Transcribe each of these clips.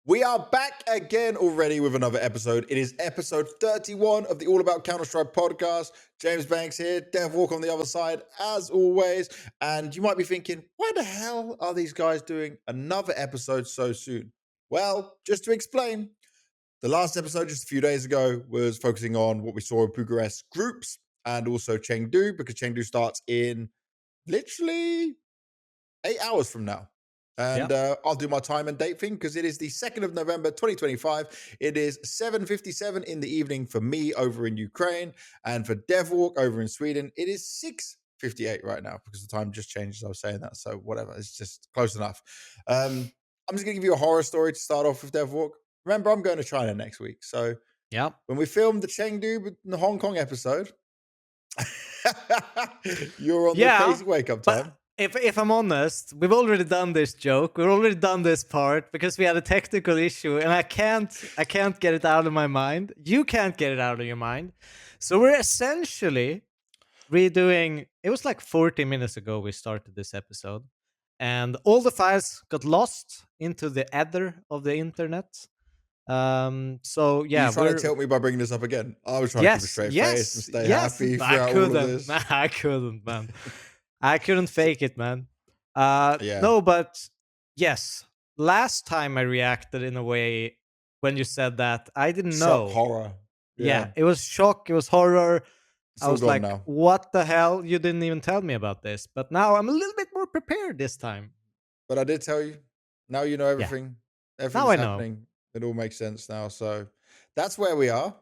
We are back again already with another episode. It is episode 31 of the All About Counter-Strike podcast. James Banks here, Devilwalk on the other side, as always. And you might be thinking, why the hell are these guys doing another episode so soon? Well, just to explain, the last episode just a few days ago was focusing on what we saw in Bucharest groups and also Chengdu, because Chengdu starts in literally 8 hours from now. And I'll do my time and date thing because it is the 2nd of November, 2025. It is 7:57 in the evening for me over in Ukraine. And for Devilwalk over in Sweden, it is 6:58 right now because the time just changed as I was saying that. So whatever, it's just close enough. I'm just going to give you a horror story to start off with Devilwalk. Remember, I'm going to China next week. So when we filmed the Chengdu and the Hong Kong episode, you're on the crazy wake-up time. If I'm honest, we've already done this joke. We've already done this part because we had a technical issue, and I can't get it out of my mind. You can't get it out of your mind. So we're essentially redoing. It was like 40 minutes ago we started this episode, and all the files got lost into the ether of the internet. So yeah, you're trying to tilt me by bringing this up again. I was trying to keep a straight face and stay happy throughout all of this. I couldn't, man. I couldn't fake it, man. No, but yes. Last time I reacted in a way when you said that, I didn't know. Shock, horror. Yeah, it was shock. It was horror. It's I was like, now. what the hell? You didn't even tell me about this. But now I'm a little bit more prepared this time. But I did tell you. Now you know everything. Yeah. Everything's happening. It all makes sense now. So that's where we are.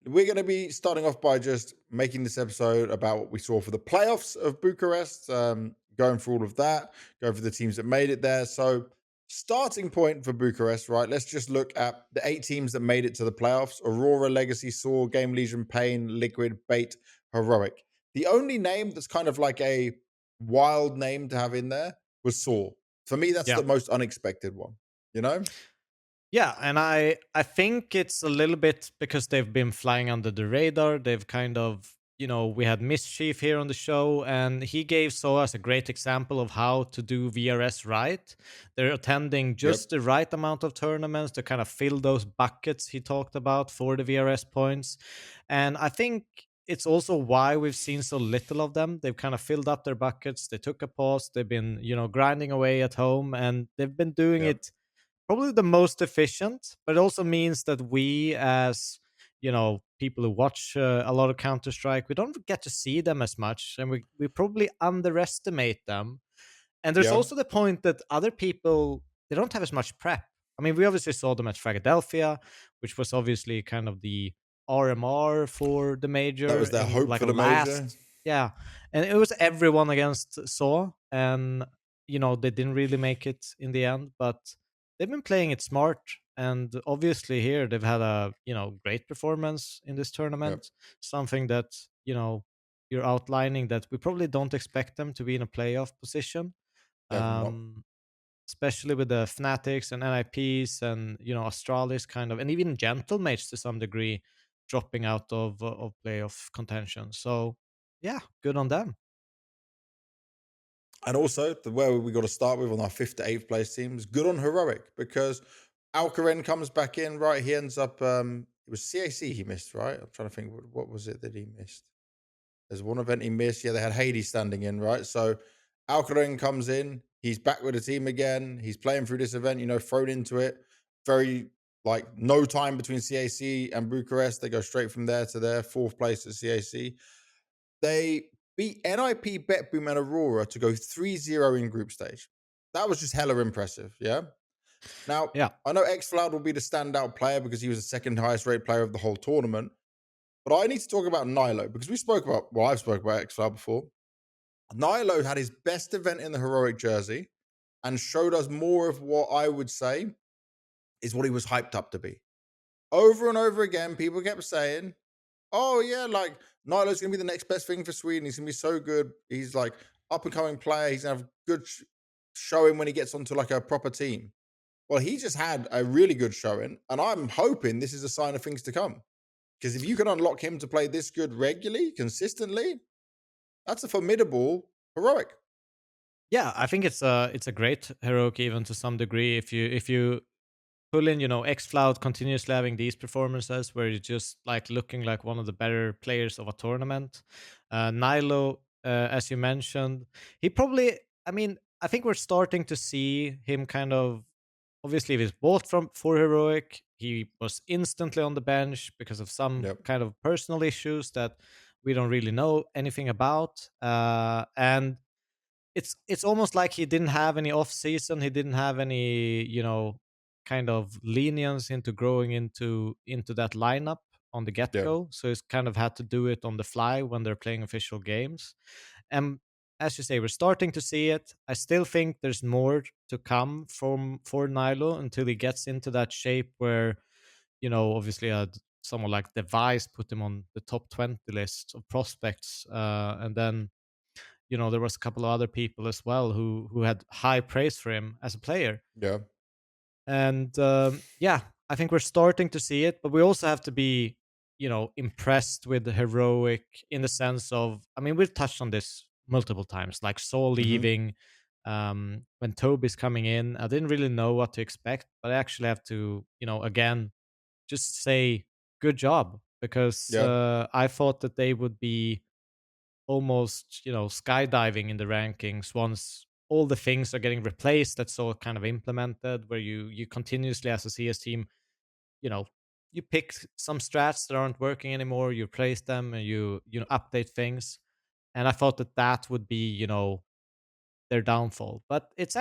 We're going to be starting off by just making this episode about what we saw for the playoffs of Bucharest, going through all of that, going for the teams that made it there. So starting point for Bucharest, right? Let's just look at the 8 teams that made it to the playoffs. Aurora, Legacy, Saw, GamerLegion, Pain, Liquid, Bait, Heroic. The only name that's kind of like a wild name to have in there was Saw. For me, that's the most unexpected one, you know? Yeah, and I think it's a little bit because they've been flying under the radar. They've kind of, we had Mischief here on the show, and he gave SOAS a great example of how to do VRS right. They're attending just the right amount of tournaments to kind of fill those buckets he talked about for the VRS points. And I think it's also why we've seen so little of them. They've kind of filled up their buckets. They took a pause. They've been, grinding away at home, and they've been doing it probably the most efficient, but it also means that we as people who watch a lot of Counter-Strike, we don't get to see them as much, and we probably underestimate them. And there's also the point that other people, they don't have as much prep. I mean, we obviously saw them at Philadelphia, which was obviously kind of the RMR for the major. That was their hope for the major. Yeah, and it was everyone against Saw, and they didn't really make it in the end, but they've been playing it smart, and obviously here they've had a great performance in this tournament. Something that you're outlining that we probably don't expect them to be in a playoff position, especially with the Fnatics and NIPs and Astralis kind of, and even Gentlemates to some degree dropping out of playoff contention. So yeah, good on them. And also, where we got to start with on our 5th to 8th place team is good on Heroic, because Alkaren comes back in, right? He ends up, it was CAC he missed, right? I'm trying to think, what was it that he missed? There's one event he missed. Yeah, they had Hades standing in, right? So Alkaren comes in. He's back with the team again. He's playing through this event, thrown into it. Very, no time between CAC and Bucharest. They go straight from there to their 4th place at CAC. They beat NIP, Betboom, and Aurora to go 3-0 in group stage. That was just hella impressive, yeah? Now, I know xFloud will be the standout player because he was the 2nd highest rated player of the whole tournament. But I need to talk about Nilo, because I've spoke about xFloud before. Nilo had his best event in the Heroic jersey and showed us more of what I would say is what he was hyped up to be. Over and over again, people kept saying, oh, yeah, Nilo's going to be the next best thing for Sweden. He's going to be so good. He's up-and-coming player. He's going to have good showing when he gets onto a proper team. Well, he just had a really good showing, and I'm hoping this is a sign of things to come. Because if you can unlock him to play this good regularly, consistently, that's a formidable Heroic. Yeah, I think it's a great Heroic even to some degree. If you pull in, xCloud continuously having these performances where you're just like looking like one of the better players of a tournament. Nilo, as you mentioned, he probably, I mean, I think we're starting to see him kind of, obviously, he was bought from for Heroic. He was instantly on the bench because of some Yep. kind of personal issues that we don't really know anything about. And it's almost like he didn't have any off season. He didn't have any, kind of lenience into growing into that lineup on the get Yep. go. So he's kind of had to do it on the fly when they're playing official games. And as you say, we're starting to see it. I still think there's more to come from for Nilo until he gets into that shape where, obviously someone like Device put him on the top 20 list of prospects, and then there was a couple of other people as well who had high praise for him as a player. Yeah. And yeah, I think we're starting to see it, but we also have to be, impressed with the heroic in the sense of, I mean, we've touched on this multiple times, like Saul Hmm. leaving, when Toby's coming in. I didn't really know what to expect, but I actually have to, again, just say good job because Yeah. I thought that they would be almost skydiving in the rankings once all the things are getting replaced that's all kind of implemented where you continuously as a CS team you know you pick some strats that aren't working anymore, you replace them, and you update things. And I thought that that would be their downfall, but it's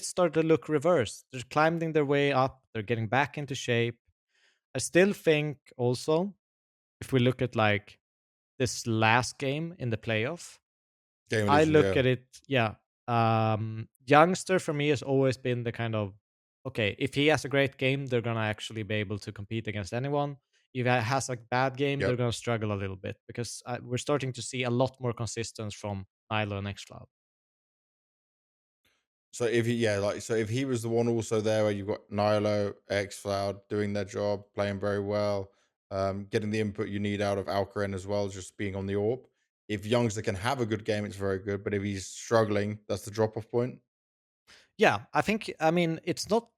started to look reversed. They're climbing their way up, they're getting back into shape. I still think also, if we look at like this last game in the playoff, I GamerLegion. look Yeah. at it, yeah. Youngster for me has always been the kind of, okay, if he has a great game, they're gonna actually be able to compete against anyone. If he has a bad game, they're Yep. gonna struggle a little bit because we're starting to see a lot more consistency from Nilo and xCloud. So if he, yeah, like so if he was the one also there where you've got Nilo, xCloud doing their job, playing very well, getting the input you need out of Alkaren as well, just being on the AWP. If Youngster can have a good game, it's very good. But if he's struggling, that's the drop off point. Yeah, I think, I mean, it's not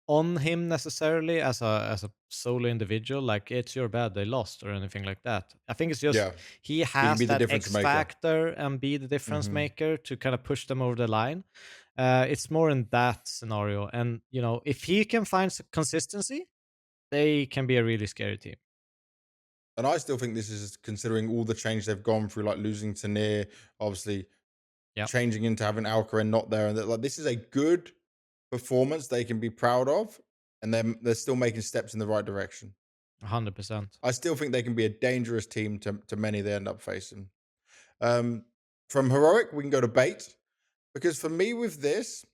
on him necessarily as a solo individual, like it's your bad they lost or anything like that. I think it's just Yeah, he he can has be the that difference X maker. factor and be the difference Hmm. maker to kind of push them over the line. It's more in that scenario, and if he can find consistency, they can be a really scary team. And I still think this is considering all the change they've gone through, like losing Tanir, obviously Yeah, changing into having Alkaren not there, and that like this is a good performance they can be proud of, and they're still making steps in the right direction. 100%. I still think they can be a dangerous team to many they end up facing. Um, from heroic, we can go to bait because for me with this,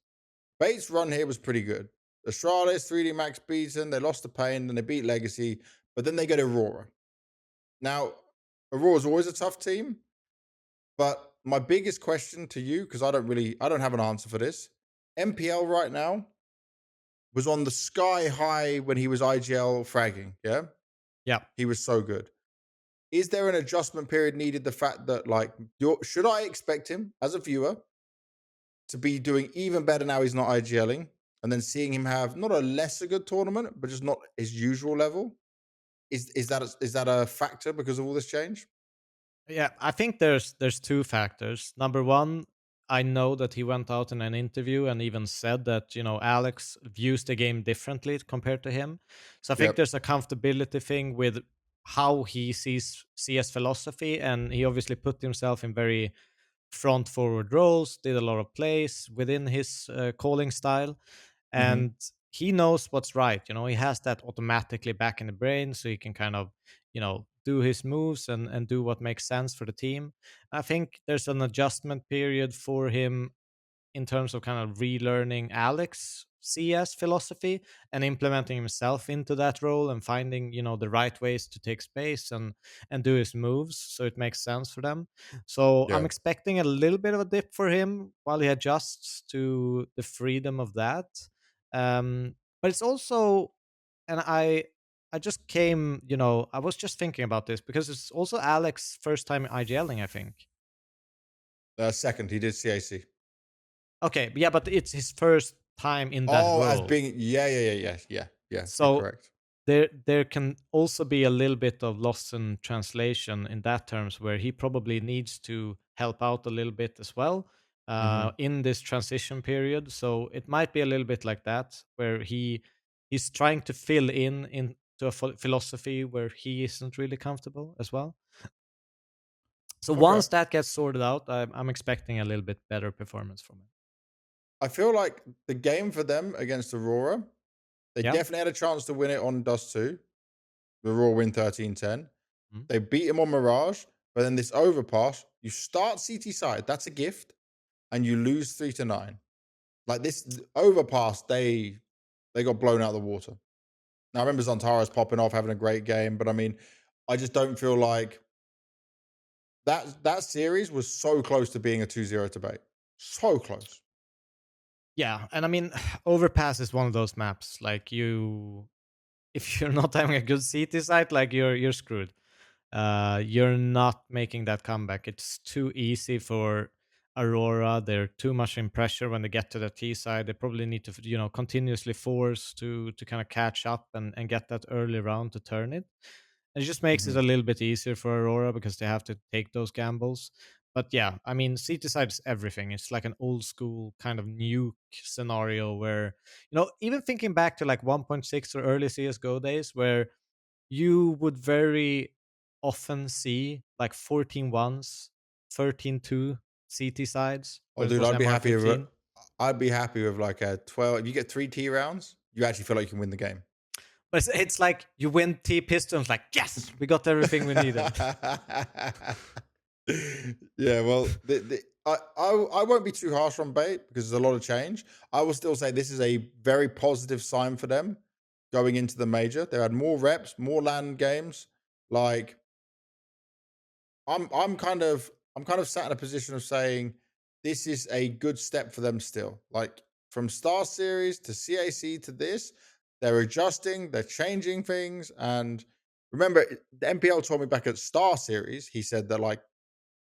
bait's run here was pretty good. Astralis, 3D Max beaten, they lost the pain, then they beat Legacy, but then they go to Aurora. Now, Aurora's always a tough team, but my biggest question to you, because I don't have an answer for this. MPL right now was on the sky high when he was IGL fragging. Yeah, Yeah. he was so good. Is there an adjustment period needed? The fact that like, should I expect him as a viewer to be doing even better now he's not IGLing, and then seeing him have not a lesser good tournament, but just not his usual level? Is that a factor because of all this change? Yeah, I think there's two factors. Number one, I know that he went out in an interview and even said that Alex views the game differently compared to him. So I think Yep. there's a comfortability thing with how he sees CS philosophy, and he obviously put himself in very front forward roles, did a lot of plays within his calling style, Hmm. and he knows what's right. He has that automatically back in the brain, so he can kind of do his moves and do what makes sense for the team. I think there's an adjustment period for him in terms of kind of relearning Alex CS philosophy and implementing himself into that role and finding the right ways to take space and do his moves so it makes sense for them. So I'm Yeah. expecting a little bit of a dip for him while he adjusts to the freedom of that. But it's also, and I just came, I was just thinking about this because it's also Alex's first time IGLing, I think. Second, he did CAC. Okay, yeah, but it's his first time in that Oh, as role. being, yeah, yeah, yeah, yeah, yeah. Yeah, you're So correct. there can also be a little bit of loss in translation in that terms, where he probably needs to help out a little bit as well Hmm. in this transition period. So it might be a little bit like that, where he's trying to fill in into a philosophy where he isn't really comfortable as well. So Okay. once that gets sorted out, I'm expecting a little bit better performance from him. I feel like the game for them against Aurora, they Yeah. definitely had a chance to win it on Dust 2. The Aurora win 13-10. Mhm. They beat him on Mirage, but then this overpass, you start CT side, that's a gift, and you lose 3-9. Like this overpass, they got blown out of the water. Now I remember Xantares popping off, having a great game, but I mean, I just don't feel like that series was so close to being a 2-0 debate. So close. Yeah, and I mean, Overpass is one of those maps. Like if you're not having a good CT site, like you're screwed. You're not making that comeback. It's too easy for Aurora. They're too much in pressure when they get to the T side. They probably need to, continuously force to kind of catch up and get that early round to turn it. It just makes it Mhm. a little bit easier for Aurora because they have to take those gambles. But yeah, I mean, CT side is everything. It's like an old school kind of nuke scenario where, even thinking back to like 1.6 or early CSGO days where you would very often see like 14 ones, 13-2 CT sides, Oh, where it dude, was I'd be happy with MR15. I'd be happy with like a 12. If you get 3 T rounds, you actually feel like you can win the game. But it's like you win T Pistons, like, yes, we got everything we needed. Yeah, well, I won't be too harsh on Bait because there's a lot of change. I will still say this is a very positive sign for them going into the major. They had more reps, more land games. Like I'm kind of sat in a position of saying this is a good step for them still. Like from Star Series to CAC to this, they're adjusting, they're changing things. And remember, the MPL told me back at Star Series, he said that like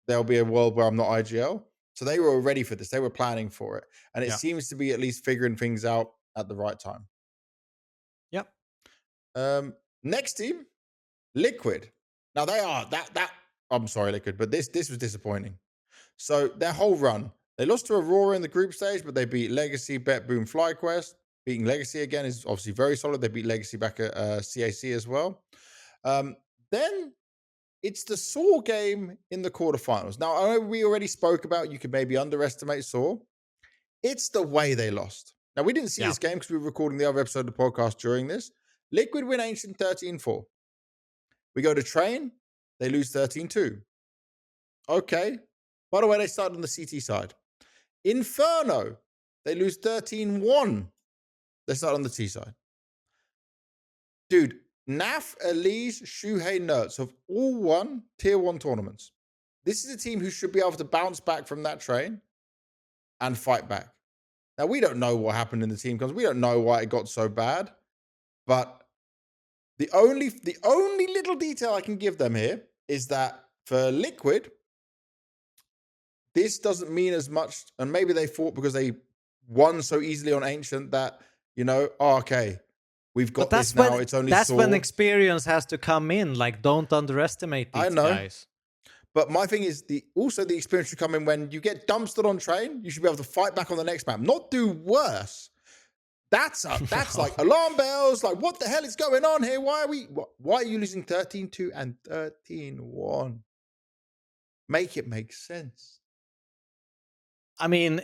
there'll be a world where I'm not IGL. So they were ready for this. They were planning for it. And it Yeah. seems to be at least figuring things out at the right time. Yep. Next team, Liquid. Now they are that I'm sorry, Liquid, but this was disappointing. So their whole run, they lost to Aurora in the group stage, but they beat Legacy, Bet, Boom, FlyQuest. Beating Legacy again is obviously very solid. They beat Legacy back at CAC as well. Then it's the Saw game in the quarterfinals. Now, I know we already spoke about you could maybe underestimate Saw. It's the way they lost. Now, we didn't see Yeah. this game because we were recording the other episode of the podcast during this. Liquid win Ancient 13-4. We go to Train, they lose 13-2. Okay. By the way, they started on the CT side. Inferno, they lose 13-1. They start on the T side. Dude, Naf, Elise, Shuhei, Nerds have all won tier 1 tournaments. This is a team who should be able to bounce back from that train and fight back. Now, we don't know what happened in the team because we don't know why it got so bad. But the only little detail I can give them here is that for Liquid, this doesn't mean as much. And maybe they thought because they won so easily on Ancient that, okay, we've But got this now. It's only that's when Saw. experience has to come in. Like, don't underestimate I these know. guys. But my thing is the experience should come in when you get dumpstered on train, you should be able to fight back on the next map, not do worse. That's like alarm bells. Like, what the hell is going on here? Why are you losing 13-2 and 13-1? Make it make sense. I mean,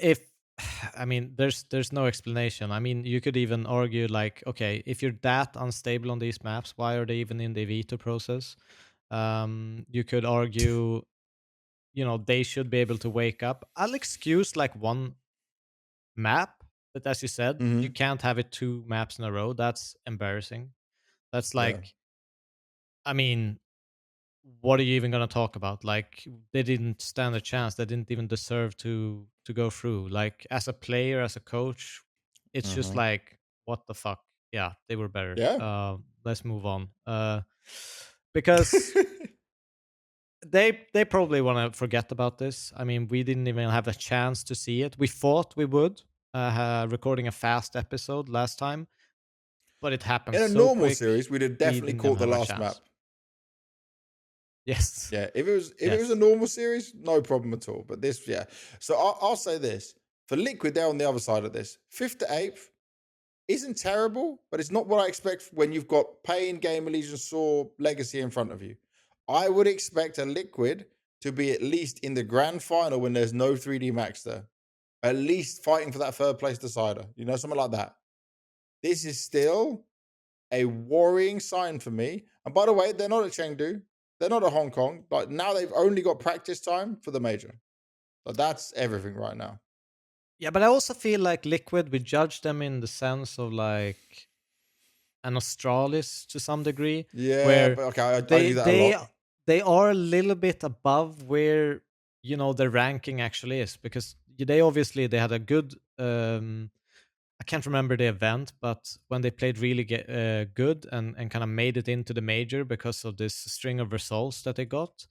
there's no explanation. I mean, you could even argue like, okay, if you're that unstable on these maps, why are they even in the veto process? You could argue, they should be able to wake up. I'll excuse like one map, but as you said, you Mm-hmm. can't have it two maps in a row. That's embarrassing. That's Yeah. like, I mean, what are you even going to talk about? Like, they didn't stand a chance. They didn't even deserve to go through. Like, as a player, as a coach, it's just Mm-hmm. like, what the fuck? Yeah, they were better. Yeah. Let's move on. Because they probably want to forget about this. I mean, we didn't even have a chance to see it. We thought we would, recording a fast episode last time. but it happened In a so normal quick, series, we'd have we definitely didn't even caught the have a last map. chance. Yes. Yeah, if it was a Yes. normal series, no problem at all. But this, yeah. So I'll say this for Liquid, they're on the other side of this. 5th to 8th isn't terrible, but it's not what I expect when you've got Pain, GamerLegion, Saw, Legacy in front of you. I would expect a Liquid to be at least in the grand final when there's no 3D Max there. At least fighting for that third place decider. You know, something like that. This is still a worrying sign for me. And by the way, they're not at Chengdu. They're not at Hong Kong. But now they've only got practice time for the major. But that's everything right now. Yeah, but I also feel like Liquid, we judge them in the sense of like an Australis to some degree, Yeah, where but okay, I they do that a they lot. they are a little bit above where the ranking actually is, because they had a good I can't remember the event, but when they played really good and kind of made it into the major because of this string of results that they got,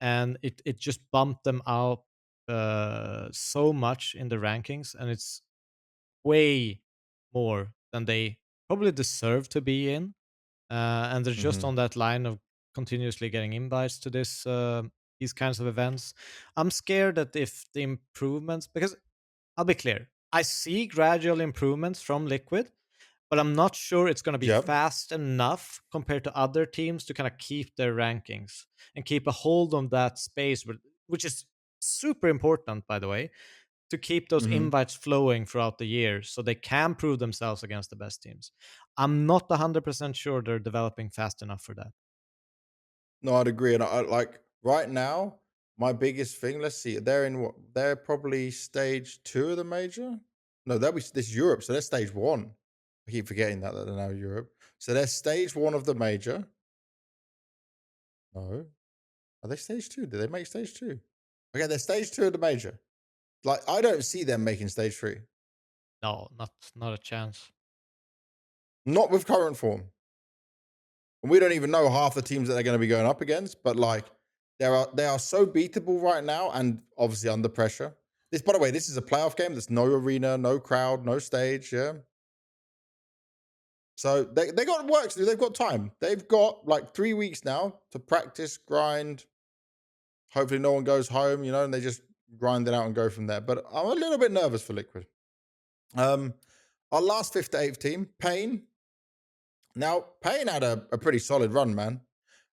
and it just bumped them out so much in the rankings, and it's way more than they probably deserve to be in, and they're just Hmm. on that line of continuously getting invites to these kinds of events. I'm scared that if the improvements, because I'll be clear, I see gradual improvements from Liquid, but I'm not sure it's going to be Yep. fast enough compared to other teams to kind of keep their rankings and keep a hold on that space, which is super important, by the way, to keep those Hmm. invites flowing throughout the year so they can prove themselves against the best teams. I'm not 100% sure they're developing fast enough for that. No, I'd agree. And I like right now, my biggest thing, let's see, they're in what? They're probably stage 2 of the major. No, this is Europe. So they're stage 1. I keep forgetting that they're now Europe. So they're stage 1 of the major. No. Are they stage 2? Did they make stage 2? Okay, they're stage 2 of the major. Like, I don't see them making stage 3. No, not a chance. Not with current form. And we don't even know half the teams that they're going to be going up against, but like they are so beatable right now and obviously under pressure. This, by the way, this is a playoff game. There's no arena, no crowd, no stage. Yeah. So they got work to do. They've got time. They've got like 3 weeks now to practice, grind. Hopefully no one goes home, and they just grind it out and go from there. But I'm a little bit nervous for Liquid. Um, our last 5th to 8th team, Pain. Now, Pain had a pretty solid run, man.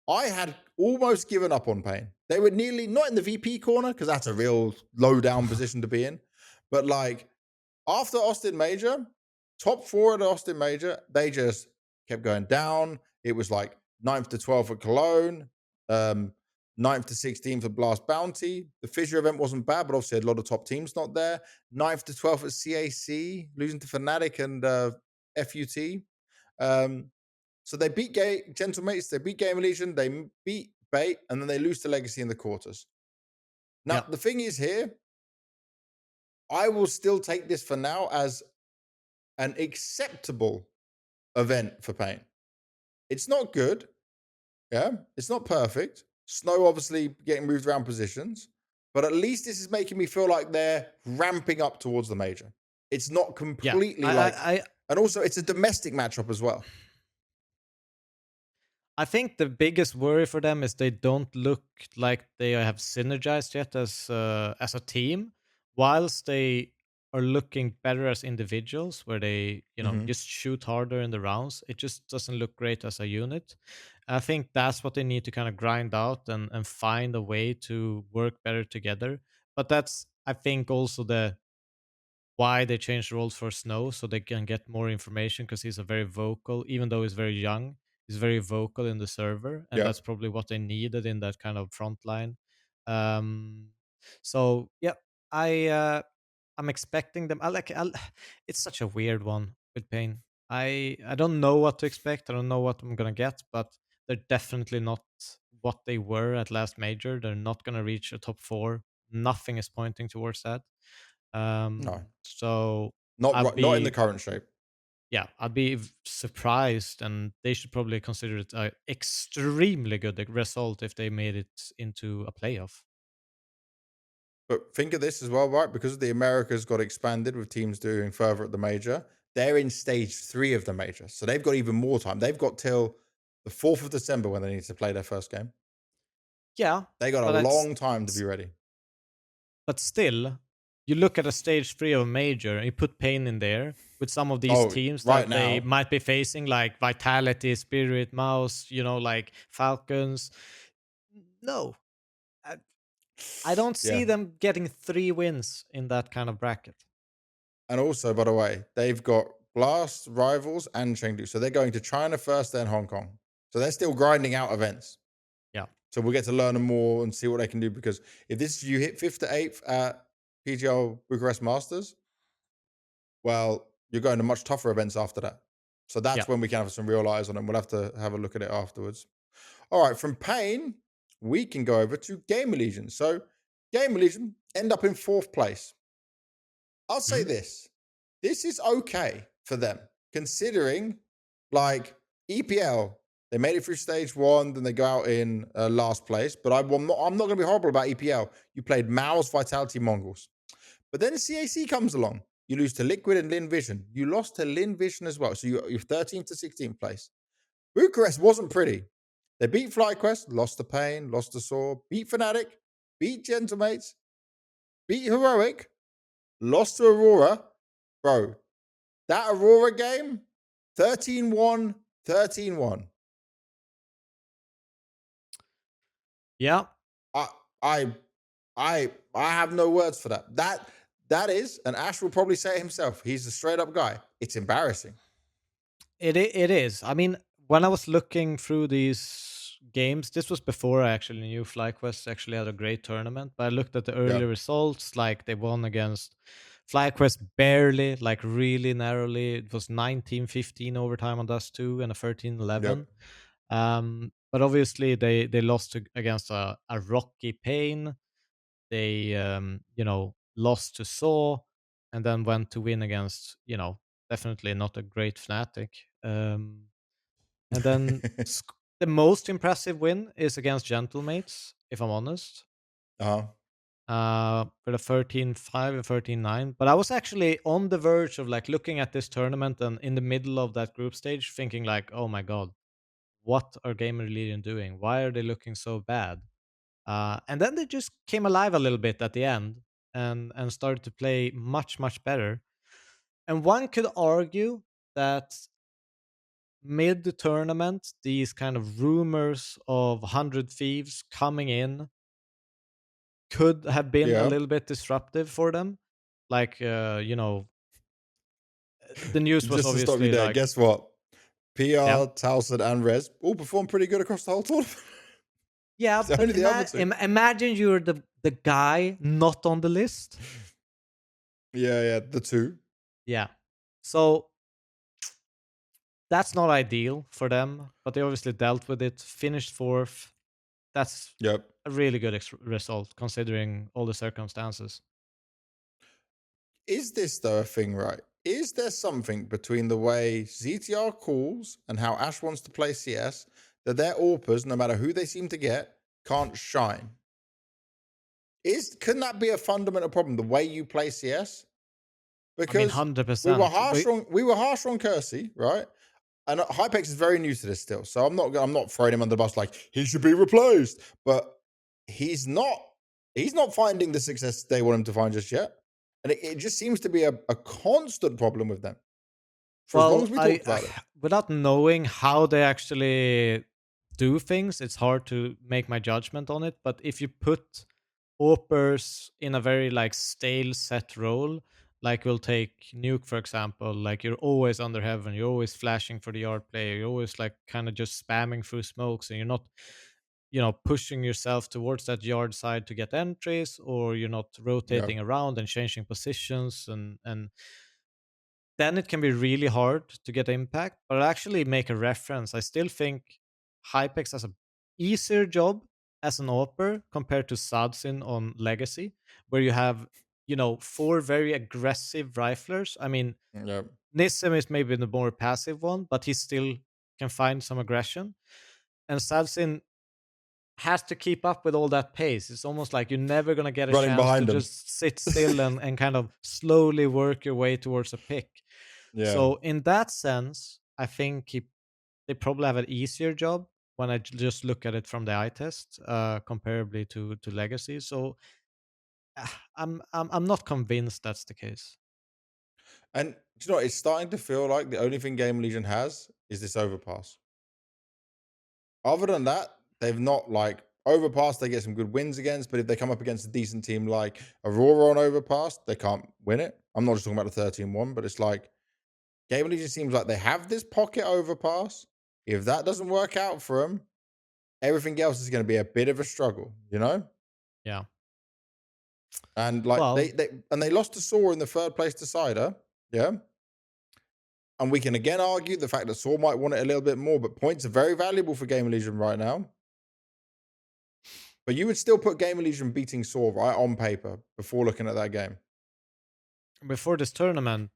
I had almost given up on Pain. They were nearly not in the VP corner because that's a real low down position to be in. But like after Austin Major, top 4 of the Austin Major, they just kept going down. It was like 9th to 12th at Cologne, 9th to 16th at Blast Bounty. The Fissure event wasn't bad, but obviously a lot of top teams not there. 9th to 12th at CAC, losing to Fnatic and FUT. So they beat Gentlemates, they beat GamerLegion, they beat Bait, and then they lose to Legacy in the quarters. Now, Yeah. the thing is here, I will still take this for now as an acceptable event for Pain. It's not good. Yeah. It's not perfect. Snow obviously getting moved around positions, but at least this is making me feel like they're ramping up towards the major. It's not Yeah. completely I like, I I and also it's a domestic matchup as well. I think the biggest worry for them is they don't look like they have synergized yet as a team, whilst they are looking better as individuals, where they Hmm. just shoot harder in the rounds. It just doesn't look great as a unit. I think that's what they need to kind of grind out and find a way to work better together. But that's, I think, also the why they changed roles for Snow, so they can get more information, because he's a very vocal, even though he's very young, he's very vocal in the server, and that's Yep. probably what they needed in that kind of front line. Um, so yeah, I I'm expecting them. It's such a weird one with Pain. I don't know what to expect. I don't know what I'm gonna get, but they're definitely not what they were at last major. They're not gonna reach a top 4. Nothing is pointing towards that. No, So not I'd right, not in the be current shape. yeah, I'd be surprised, and they should probably consider it a extremely good result if they made it into a playoff. But think of this as well, right? Because the Americas got expanded with teams doing further at the major, they're in stage 3 of the major. So they've got even more time. They've got till the 4th of December when they need to play their first game. Yeah, They got a but it's long time to be ready. but still, you look at a stage 3 of a major and you put Pain in there with some of these Oh, teams right that they now. might be facing, like Vitality, Spirit, Mouse, like Falcons. No, I, I don't Yeah. see them getting 3 wins in that kind of bracket. And also, by the way, they've got Blast, Rivals, and Chengdu. So they're going to China first, then Hong Kong. So they're still grinding out events. Yeah. So we'll get to learn more and see what they can do. Because if this you hit 5th to 8th at PGL Bucharest Masters, well, you're going to much tougher events after that. So that's when we can have some real eyes on them. We'll have to have a look at it afterwards. All right, from Pain, we can go over to GamerLegion. So GamerLegion end up in 4th place. I'll say this is okay for them, considering like EPL, they made it through stage 1, then they go out in last place. But I'm not going to be horrible about EPL. You played Mao's Vitality Mongols. But then CAC comes along. You lose to Liquid and Lin Vision. You lost to Lin Vision as well. So you're 13th to 16th place. Bucharest wasn't pretty. They beat FlyQuest, lost to Pain, lost to Saw, beat Fnatic, beat Gentlemates, beat Heroic, lost to Aurora. Bro, that Aurora game, 13-1, 13-1. Yeah. I have no words for that. That is, and Ash will probably say it himself, he's a straight up guy. It's embarrassing. It is. I mean, when I was looking through these games, this was before I actually knew FlyQuest actually had a great tournament. But I looked at the early results, like they won against FlyQuest barely, like really narrowly. It was 19-15 overtime on Dust 2 and a 13-11. But obviously they lost against a rocky Pain. They lost to Saw and then went to win against definitely not a great Fnatic. And then the most impressive win is against Gentlemates, if I'm honest. With a 13-5 and 13-9. But I was actually on the verge of like looking at this tournament and in the middle of that group stage thinking like, oh my god, what are GamerLegion doing? Why are they looking so bad? And then they just came alive a little bit at the end and started to play much, much better. And one could argue that mid tournament, these kind of rumors of 100 Thieves coming in could have been a little bit disruptive for them. Like, the news was Just to stop you obviously there, like, guess what? PR, Towson, and Rez all performed pretty good across the whole tournament. yeah, It's but only the other two. imagine you're the guy not on the list. Yeah, the two. Yeah. So that's not ideal for them, but they obviously dealt with it, finished 4th. That's a really good result considering all the circumstances. Is this though a thing, right? Is there something between the way ZTR calls and how Ash wants to play CS that their AWPers, no matter who they seem to get, can't shine? Couldn't that be a fundamental problem, the way you play CS? Because 100%. we were harsh on Kersey, right? And Hypex is very new to this still, so I'm not throwing him under the bus like he should be replaced. But he's not finding the success they want him to find just yet, and it just seems to be a constant problem with them for as long as we talked about it. Without knowing how they actually do things, it's hard to make my judgment on it. But if you put AWPers in a very like stale set role, like we'll take Nuke for example, like you're always under heaven, you're always flashing for the yard player, you're always like kind of just spamming through smokes, and you're not pushing yourself towards that yard side to get entries, or you're not rotating around and changing positions, and then it can be really hard to get impact. But I actually make a reference. I still think Hypex has a easier job as an AWPer compared to Sadzin on Legacy, where you have, 4 very aggressive riflers. I mean, Nissim is maybe the more passive one, but he still can find some aggression. And Sadzin has to keep up with all that pace. It's almost like you're never going to get a chance to just sit still and kind of slowly work your way towards a pick. Yeah. So in that sense, I think they probably have an easier job when I just look at it from the eye test, comparably to Legacy. So I'm not convinced that's the case. And do you know what? It's starting to feel like the only thing Game Legion has is this overpass. Other than that, they've not like overpass. They get some good wins against, but if they come up against a decent team like Aurora on overpass, they can't win it. I'm not just talking about the 13-1, but it's like Game Legion seems like they have this pocket overpass. If that doesn't work out for them, everything else is going to be a bit of a struggle, you know? Yeah. And like Well, they lost to Saw in the third place decider, yeah. And we can again argue the fact that Saw might want it a little bit more, but points are very valuable for Game Legion right now. But you would still put Game Legion beating Saw right on paper before looking at that game. before this tournament,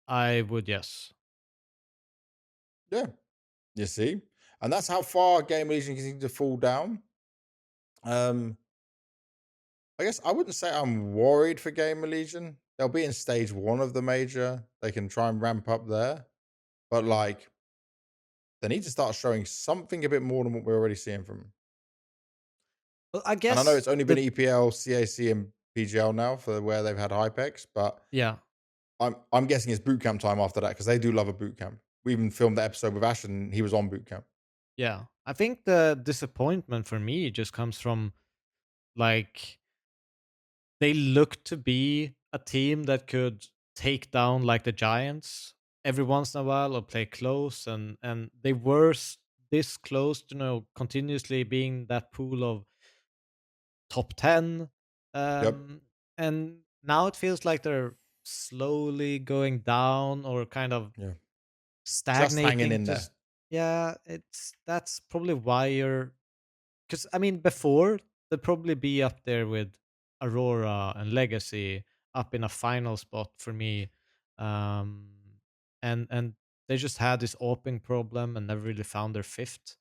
I would, yes. Yeah, you see, and that's how far Game Legion can seem to fall down. I guess I wouldn't say I'm worried for Gamer Legion. They'll be in stage 1 of the major. They can try and ramp up there. But like they need to start showing something a bit more than what we're already seeing from them. Well, I And I know guess it's only been EPL, CAC, and PGL now for where they've had Hypex, but yeah. I'm guessing it's boot camp time after that because they do love a boot camp. We even filmed the episode with Ash and he was on boot camp. Yeah. I think the disappointment for me just comes from like they look to be a team that could take down like the Giants every once in a while or play close, and they were this close, continuously being that pool of top 10. Yep. And now it feels like they're slowly going down or kind of Yeah. Just hanging stagnating. in there. Just yeah, that's probably why you're, because I mean, before they'd probably be up there with Aurora and Legacy, up in a final spot for me. Um, and they just had this opening problem and never really found their fifth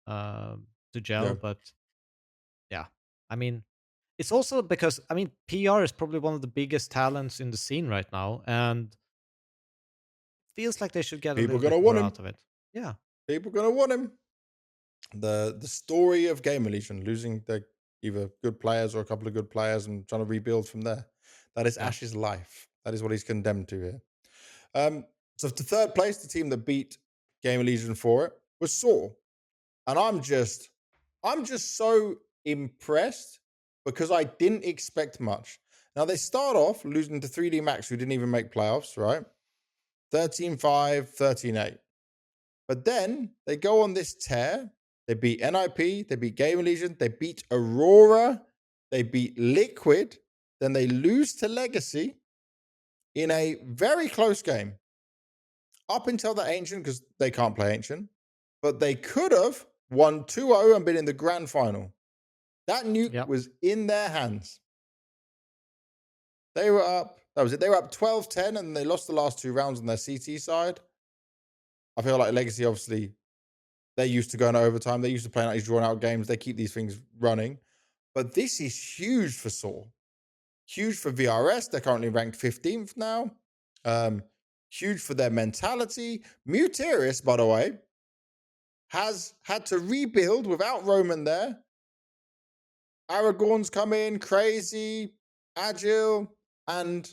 to gel. Yeah. But yeah, I mean, it's also because I mean, PR is probably one of the biggest talents in the scene right now, and feels like they should get a People little gonna bit want more him. out of it. Yeah, People gonna want him. The story of Gamer Legion losing the either good players or a couple of good players and trying to rebuild from there. That is yeah. Ash's life. That is what he's condemned to here. So to third place, the team that beat Gamer Legion for it was Saw. And I'm just so impressed because I didn't expect much. Now they start off losing to 3D Max, who didn't even make playoffs, right? 13-5, 13-8. But then they go on this tear. They beat NIP, they beat Gamer Legion, they beat Aurora, they beat Liquid, then they lose to Legacy in a very close game. Up until the Ancient, because they can't play Ancient, but they could have won 2-0 and been in the grand final. That nuke Yeah. was in their hands. They were up, that was it. They were up 12-10 and they lost the last 2 rounds on their CT side. I feel like Legacy, obviously, they're used to going to overtime. They're used to playing out these drawn out games. They keep these things running. But this is huge for Saw. Huge for VRS. They're currently ranked 15th now. Huge for their mentality. Mutiris, by the way, has had to rebuild without Roman there. Aragorn's come in, crazy, agile, and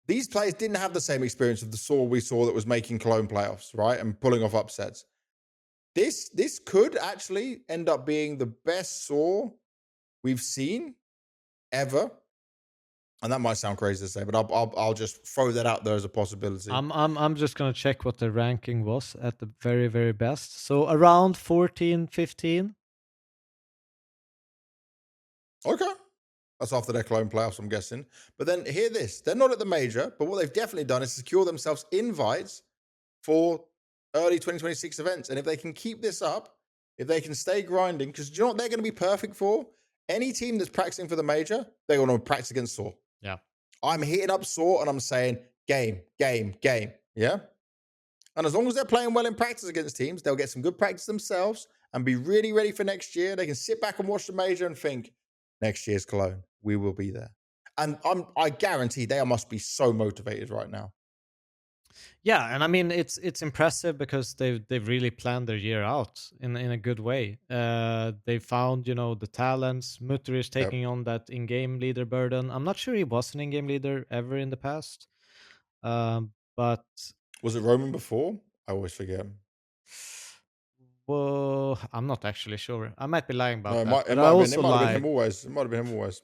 these players didn't have the same experience of the Saw we saw that was making Cologne playoffs, right? And pulling off upsets. This could actually end up being the best Saw we've seen ever. And that might sound crazy to say, but I'll just throw that out there as a possibility. I'm just gonna check what the ranking was at the very, very best. So around 14, 15. Okay. That's after their clone playoffs, I'm guessing. But then hear this. They're not at the major, but what they've definitely done is secure themselves invites for early 2026 events. And if they can keep this up, if they can stay grinding, because do you know what they're going to be perfect for? Any team that's practicing for the major, they're going to practice against Saw. Yeah. I'm hitting up Saw and I'm saying game, game, game. Yeah. And as long as they're playing well in practice against teams, they'll get some good practice themselves and be really ready for next year. They can sit back and watch the major and think, next year's Cologne, we will be there. And I guarantee they must be so motivated right now. Yeah, and I mean it's impressive because they've really planned their year out in a good way. They found, the talents. Mutter is Yep. taking on that in-game leader burden. I'm not sure he was an in-game leader ever in the past, but Was it Roman before? I always forget. well, I'm not actually sure. I might be lying No, about it that, might it but I might have been. It also might have been him lied. always. It might have been him always.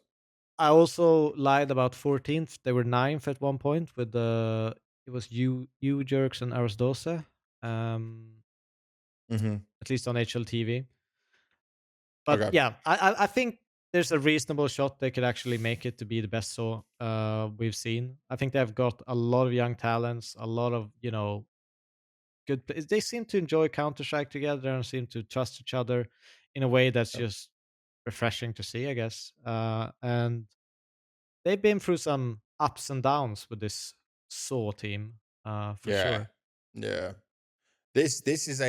I also lied about 14th. They were ninth at one point with the it was you jerks and Arasdose. Um, Hmm. at least on HLTV. But Okay. yeah, I think there's a reasonable shot they could actually make it to be the best saw we've seen. I think they've got a lot of young talents, a lot of They seem to enjoy Counter Strike together and seem to trust each other in a way that's Yep. just refreshing to see, I guess. And they've been through some ups and downs with this saw team, for Yeah. sure. Yeah. This is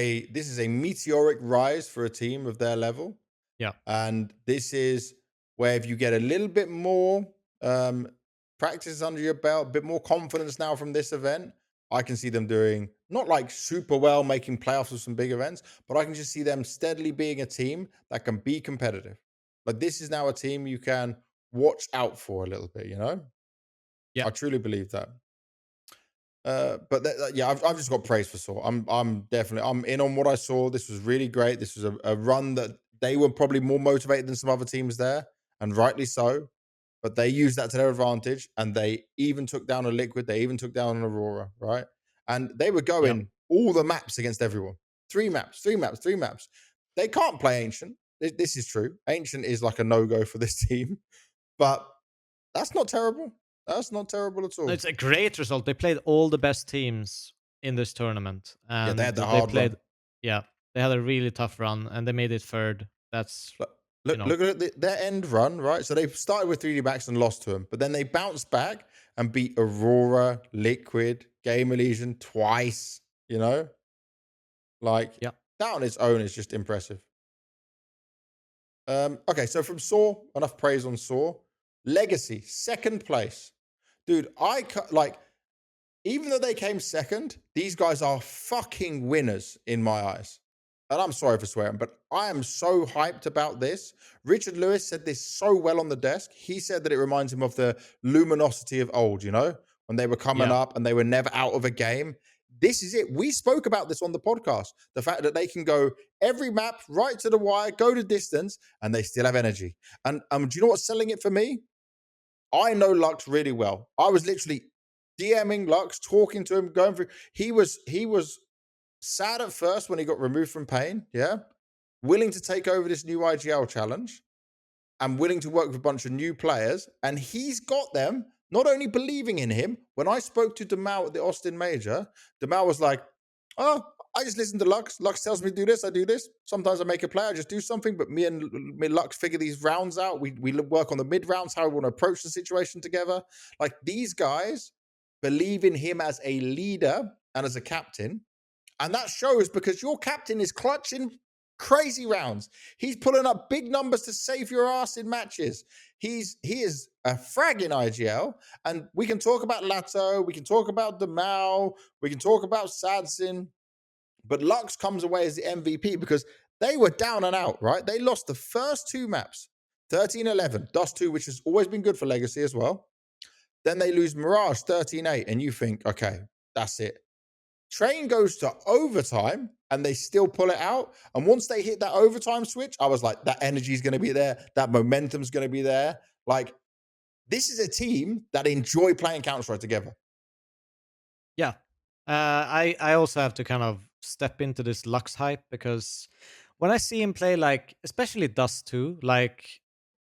a meteoric rise for a team of their level. Yeah, And this is where if you get a little bit more um, practice under your belt, a bit more confidence now from this event, I can see them doing not like super well, making playoffs of some big events, but I can just see them steadily being a team that can be competitive. Like this is now a team you can watch out for a little bit, you know? yeah, I truly believe that. But yeah, I've just got praise for Saw. I'm definitely I'm in on what I saw. This was really great. This was a run that they were probably more motivated than some other teams there, and rightly so. But they used that to their advantage, and they even took down a Liquid. They even took down an Aurora, right? And they were yeah. going all the maps against everyone. Three maps, three maps, three maps. They can't play Ancient. This is true. Ancient is like a no go for this team, but that's not terrible. That's not terrible at No, all. it's a great result. They played all the best teams in this tournament, Yeah, they and had the they hard played. run. Yeah, they had a really tough run, and they made it third. That's Look, you look, know, look at their end run, right? So they started with 3D Max and lost to him, but then they bounced back and beat Aurora, Liquid, GamerLegion twice. You know, like yeah, that on its own is just impressive. Okay, so from Saw, enough praise on Saw. Legacy, second place, dude. Like even though they came second, these guys are fucking winners in my eyes. And I'm sorry for swearing, but I am so hyped about this. Richard Lewis said this so well on the desk. He said that it reminds him of the luminosity of old, when they were coming yeah, up and they were never out of a game. This is it. We spoke about this on the podcast. The fact that they can go every map right to the wire, go to distance, and they still have energy. And do you know what's selling it for me? I know Lux really well. I was literally DMing Lux, talking to him, going through. He was sad at first when he got removed from Pain, yeah, willing to take over this new IGL challenge and willing to work with a bunch of new players. And he's got them not only believing in him. When I spoke to Demal at the Austin Major, Demal was like, "Oh, I just listen to Lux. Lux tells me to do this, I do this. Sometimes I make a play, I just do something. But me and Lux figure these rounds out. We work on the mid rounds, how we want to approach the situation together. Like these guys believe in him as a leader and as a captain, and that shows because your captain is clutching crazy rounds. He's pulling up big numbers to save your ass in matches. He is a frag in IGL. And we can talk about Lato, we can talk about Demal, we can talk about Sadzin, but Lux comes away as the MVP because they were down and out, right? They lost the first two maps, 13-11, Dust 2, which has always been good for Legacy as well. Then they lose Mirage 13-8, and you think, okay, that's it. Train goes to overtime and they still pull it out. And once they hit that overtime switch, I was like, that energy is going to be there. That momentum's going to be there. Like, this is a team that enjoy playing Counter-Strike together. yeah. I also have to kind of step into this Lux hype because when I see him play, like especially Dust 2, like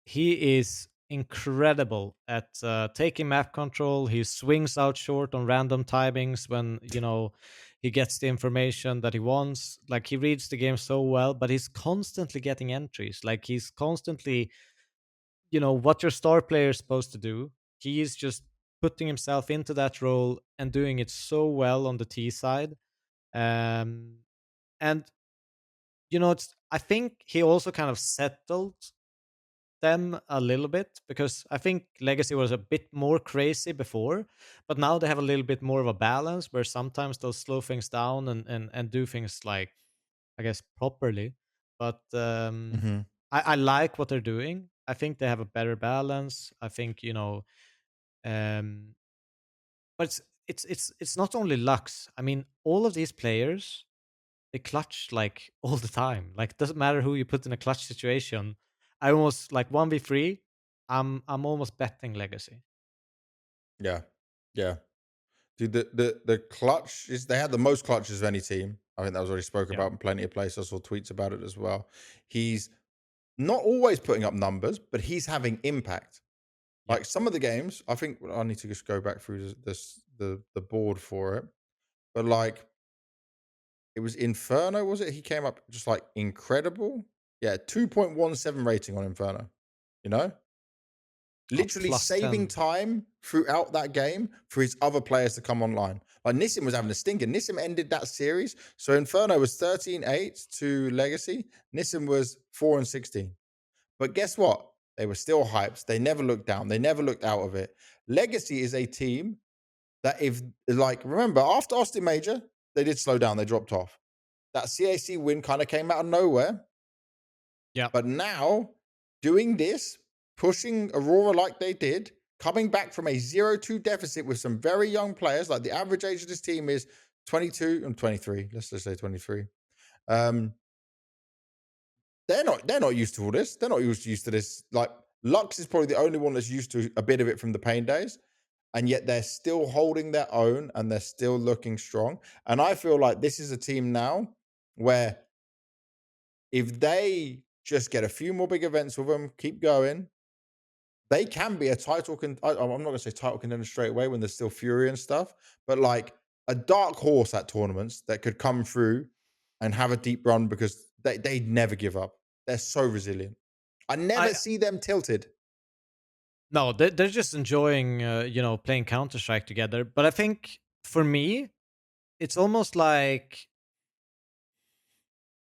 he is incredible at taking map control. He swings out short on random timings when he gets the information that he wants. Like he reads the game so well, but he's constantly getting entries. Like he's constantly, what your star player is supposed to do. He is just putting himself into that role and doing it so well on the T side. Um, and it's I think he also kind of settled them a little bit because I think Legacy was a bit more crazy before, but now they have a little bit more of a balance where sometimes they'll slow things down and do things like, I guess, properly. But Hmm. I like what they're doing. I think they have a better balance. I think, um, but it's not only Lux. I mean, all of these players, they clutch like all the time. Like, doesn't matter who you put in a clutch situation. I almost like 1v3. I'm almost betting Legacy. Yeah, yeah. Dude, the clutch is they had the most clutches of any team. I think that was already spoke Yeah, about in plenty of places. I saw tweets about it as well. He's not always putting up numbers, but he's having impact. yeah. Like some of the games, I think I need to just go back through the board for it. But like it was Inferno, was it? He came up just like incredible. Yeah, 2.17 rating on Inferno. You know? A Literally plus saving 10. time throughout that game for his other players to come online. Like Nissim was having a stinker. Nissim ended that series. So Inferno was 13-8 to Legacy. Nissim was 4-16. But guess what? They were still hyped. They never looked down. They never looked out of it. Legacy is a team that if like remember after Austin Major, they did slow down. They dropped off. That CAC win kind of came out of nowhere. Yeah. But now, doing this, pushing Aurora like they did, coming back from a 0-2 deficit with some very young players, like the average age of this team is 22 and 23. Let's just say 23. Um, they're not used to all this. They're not used to this. Like Lux is probably the only one that's used to a bit of it from the pain days. And yet they're still holding their own and they're still looking strong. And I feel like this is a team now where if they just get a few more big events with them, keep going, they can be a title. I'm not going to say title contender straight away when there's still Fury and stuff, but like a dark horse at tournaments that could come through and have a deep run because they never give up. They're so resilient. I never I see them tilted. No, they're just enjoying playing Counter Strike together. But I think for me, it's almost like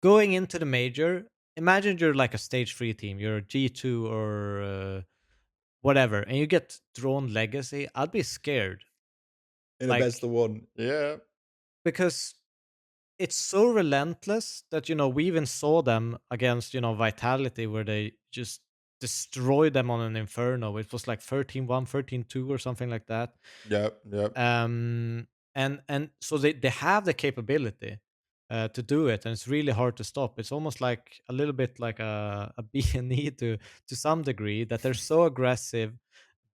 going into the major. Imagine you're like a stage 3 team. You're a G2 or whatever, and you get drawn Legacy. I'd be scared, In a best like, of one. Yeah. because it's so relentless that we even saw them against Vitality, where they just destroyed them on an Inferno. It was like 13-1, 13-2, or something like that. Yep. Yep. And so they have the capability to do it, and it's really hard to stop. It's almost like a little bit like a B&E to some degree, that they're so aggressive.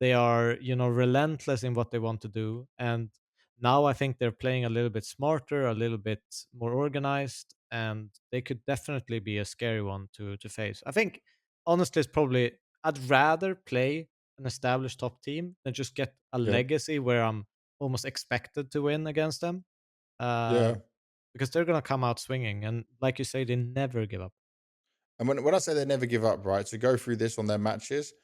They are relentless in what they want to do, and now I think they're playing a little bit smarter, a little bit more organized, and they could definitely be a scary one to face. I think honestly, it's probably, I'd rather play an established top team than just get a Yep. Legacy where I'm almost expected to win against them, uh, Yeah. because they're gonna come out swinging, and like you say, they never give up. And when I say they never give up, right? To go through this on their matches,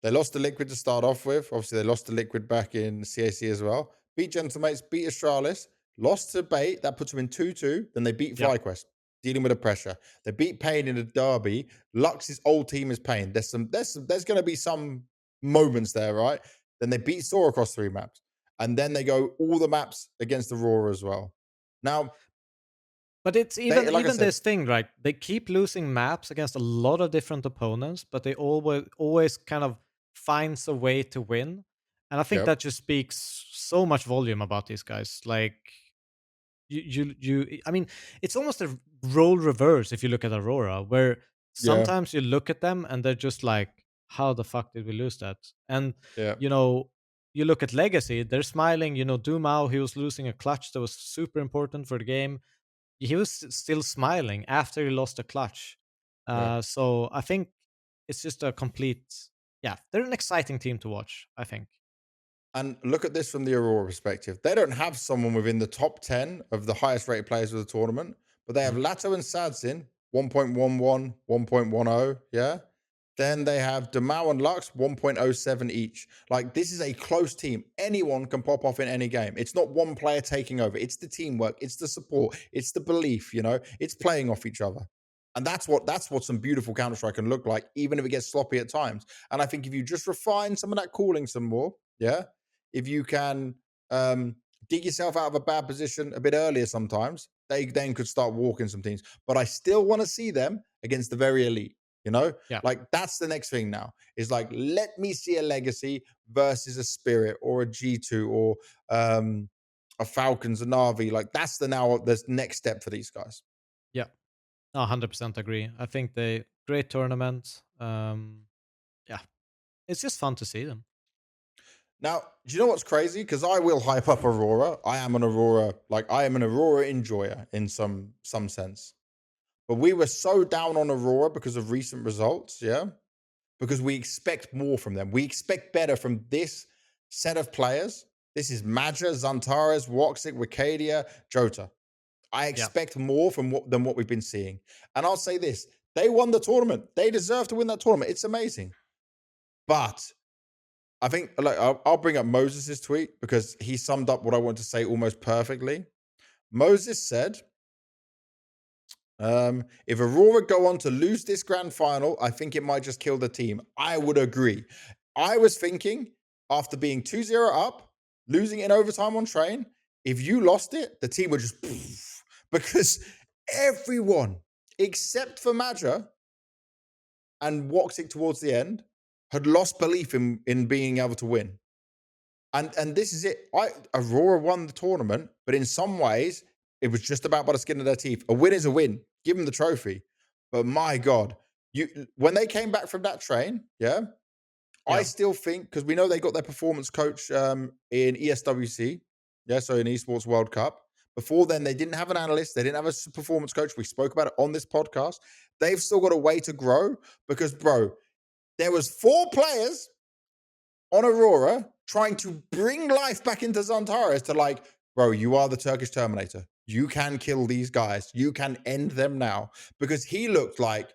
they lost to Liquid to start off with. Obviously, they lost to Liquid back in CAC as well. Beat Gentlemates, beat Astralis, lost to Bait. That puts them in 2-2. Then they beat Yep. FlyQuest, dealing with the pressure. They beat Pain in a derby. Lux's old team is Pain. There's going to be some moments there, right? Then they beat Saw across 3 maps. And then they go all the maps against Aurora as well. Now, But it's they, even like I even said, this thing, right? They keep losing maps against a lot of different opponents, but they always kind of finds a way to win. And I think yep, that just speaks so much volume about these guys. Like, I mean, it's almost a role reverse if you look at Aurora, where yeah, sometimes you look at them and they're just like, how the fuck did we lose that? And yeah, you know, you look at Legacy, they're smiling. Dumao, he was losing a clutch that was super important for the game. He was still smiling after he lost a clutch. yeah. So I think it's just a complete, yeah, they're an exciting team to watch, I think. And look at this from the Aurora perspective. They don't have someone within the top 10 of the highest rated players of the tournament, but they have Mhm. Lato and Sadzin, 1.11, 1.10. Yeah. Then they have Demau and Lux, 1.07 each. Like, this is a close team. Anyone can pop off in any game. It's not one player taking over. It's the teamwork. It's the support. It's the belief, it's playing off each other. And that's what some beautiful Counter-Strike can look like, even if it gets sloppy at times. And I think if you just refine some of that calling some more, yeah, if you can dig yourself out of a bad position a bit earlier sometimes, they then could start walking some teams. But I still want to see them against the very elite, you know? Yeah. Like that's the next thing now. Is like, let me see a Legacy versus a Spirit or a G2 or a Falcons, a Navi. Like that's the next step for these guys. Yeah. 100% agree. I think they great tournament. Yeah, it's just fun to see them. Now, do you know what's crazy? Because I will hype up Aurora. I am an Aurora enjoyer in some sense. But we were so down on Aurora because of recent results, yeah? Because we expect more from them. We expect better from this set of players. This is Maja, Xantares, Woxic, Wicadia, Jota. I expect more than what we've been seeing. And I'll say this, they won the tournament. They deserve to win that tournament. It's amazing. But I think like I'll bring up Moses' tweet because he summed up what I want to say almost perfectly. Moses said, if Aurora go on to lose this grand final, I think it might just kill the team. I would agree. I was thinking after being 2-0 up, losing in overtime on train, if you lost it, the team would just because everyone except for Maja and Woxic towards the end had lost belief in being able to win. And this is it. Aurora won the tournament, but in some ways, it was just about by the skin of their teeth. A win is a win. Give them the trophy. But my God, when they came back from that train, yeah, I still think because we know they got their performance coach in ESWC, yeah, so in Esports World Cup. Before then, they didn't have an analyst. They didn't have a performance coach. We spoke about it on this podcast. They've still got a way to grow because, bro, there was 4 players on Aurora trying to bring life back into Xantares to like, bro, you are the Turkish Terminator. You can kill these guys. You can end them now. Because he looked like,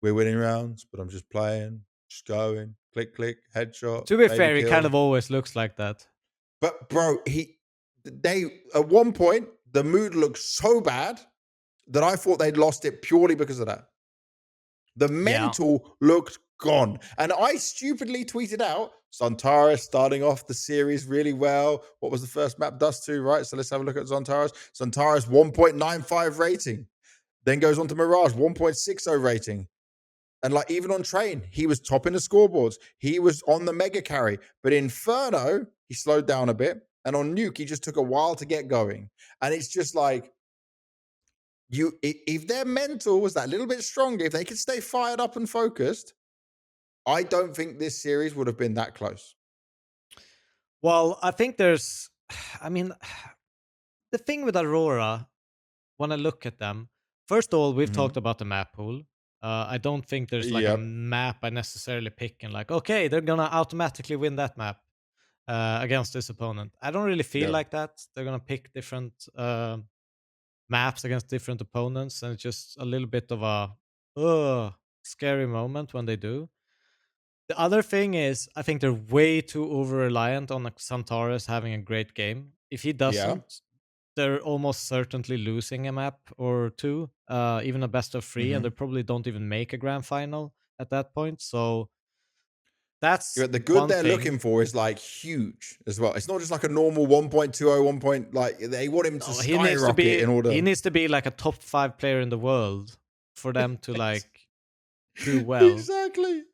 we're winning rounds, but I'm just playing, just going, click, click, headshot. To be Maybe fair, he kill. kind of always looks like that. But bro, they at one point, the mood looked so bad that I thought they'd lost it purely because of that. The mental looked gone. And I stupidly tweeted out, Xantares starting off the series really well. What was the first map? Dust 2, right? So let's have a look at Xantares. Xantares 1.95 rating. Then goes on to Mirage, 1.60 rating. And like even on train, he was topping the scoreboards. He was on the mega carry. But Inferno, he slowed down a bit. And on Nuke, he just took a while to get going. And it's just like, if their mental was that little bit stronger, if they could stay fired up and focused, I don't think this series would have been that close. Well, I think there's, I mean, the thing with Aurora, when I look at them, first of all, we've talked about the map pool. I don't think there's like a map I necessarily pick and like, okay, they're gonna automatically win that map against this opponent. I don't really feel like that. They're gonna pick different maps against different opponents, and it's just a little bit of a scary moment when they do. The other thing is, I think they're way too over-reliant on Xantares having a great game. If he doesn't, they're almost certainly losing a map or two, even a best of 3, and they probably don't even make a grand final at that point. So that's the good one they're thing. looking for is like huge as well. It's not just like a normal 1.20, 1 point, like they want him to skyrocket in order. He needs to be like a top 5 player in the world for them to like do well. Exactly.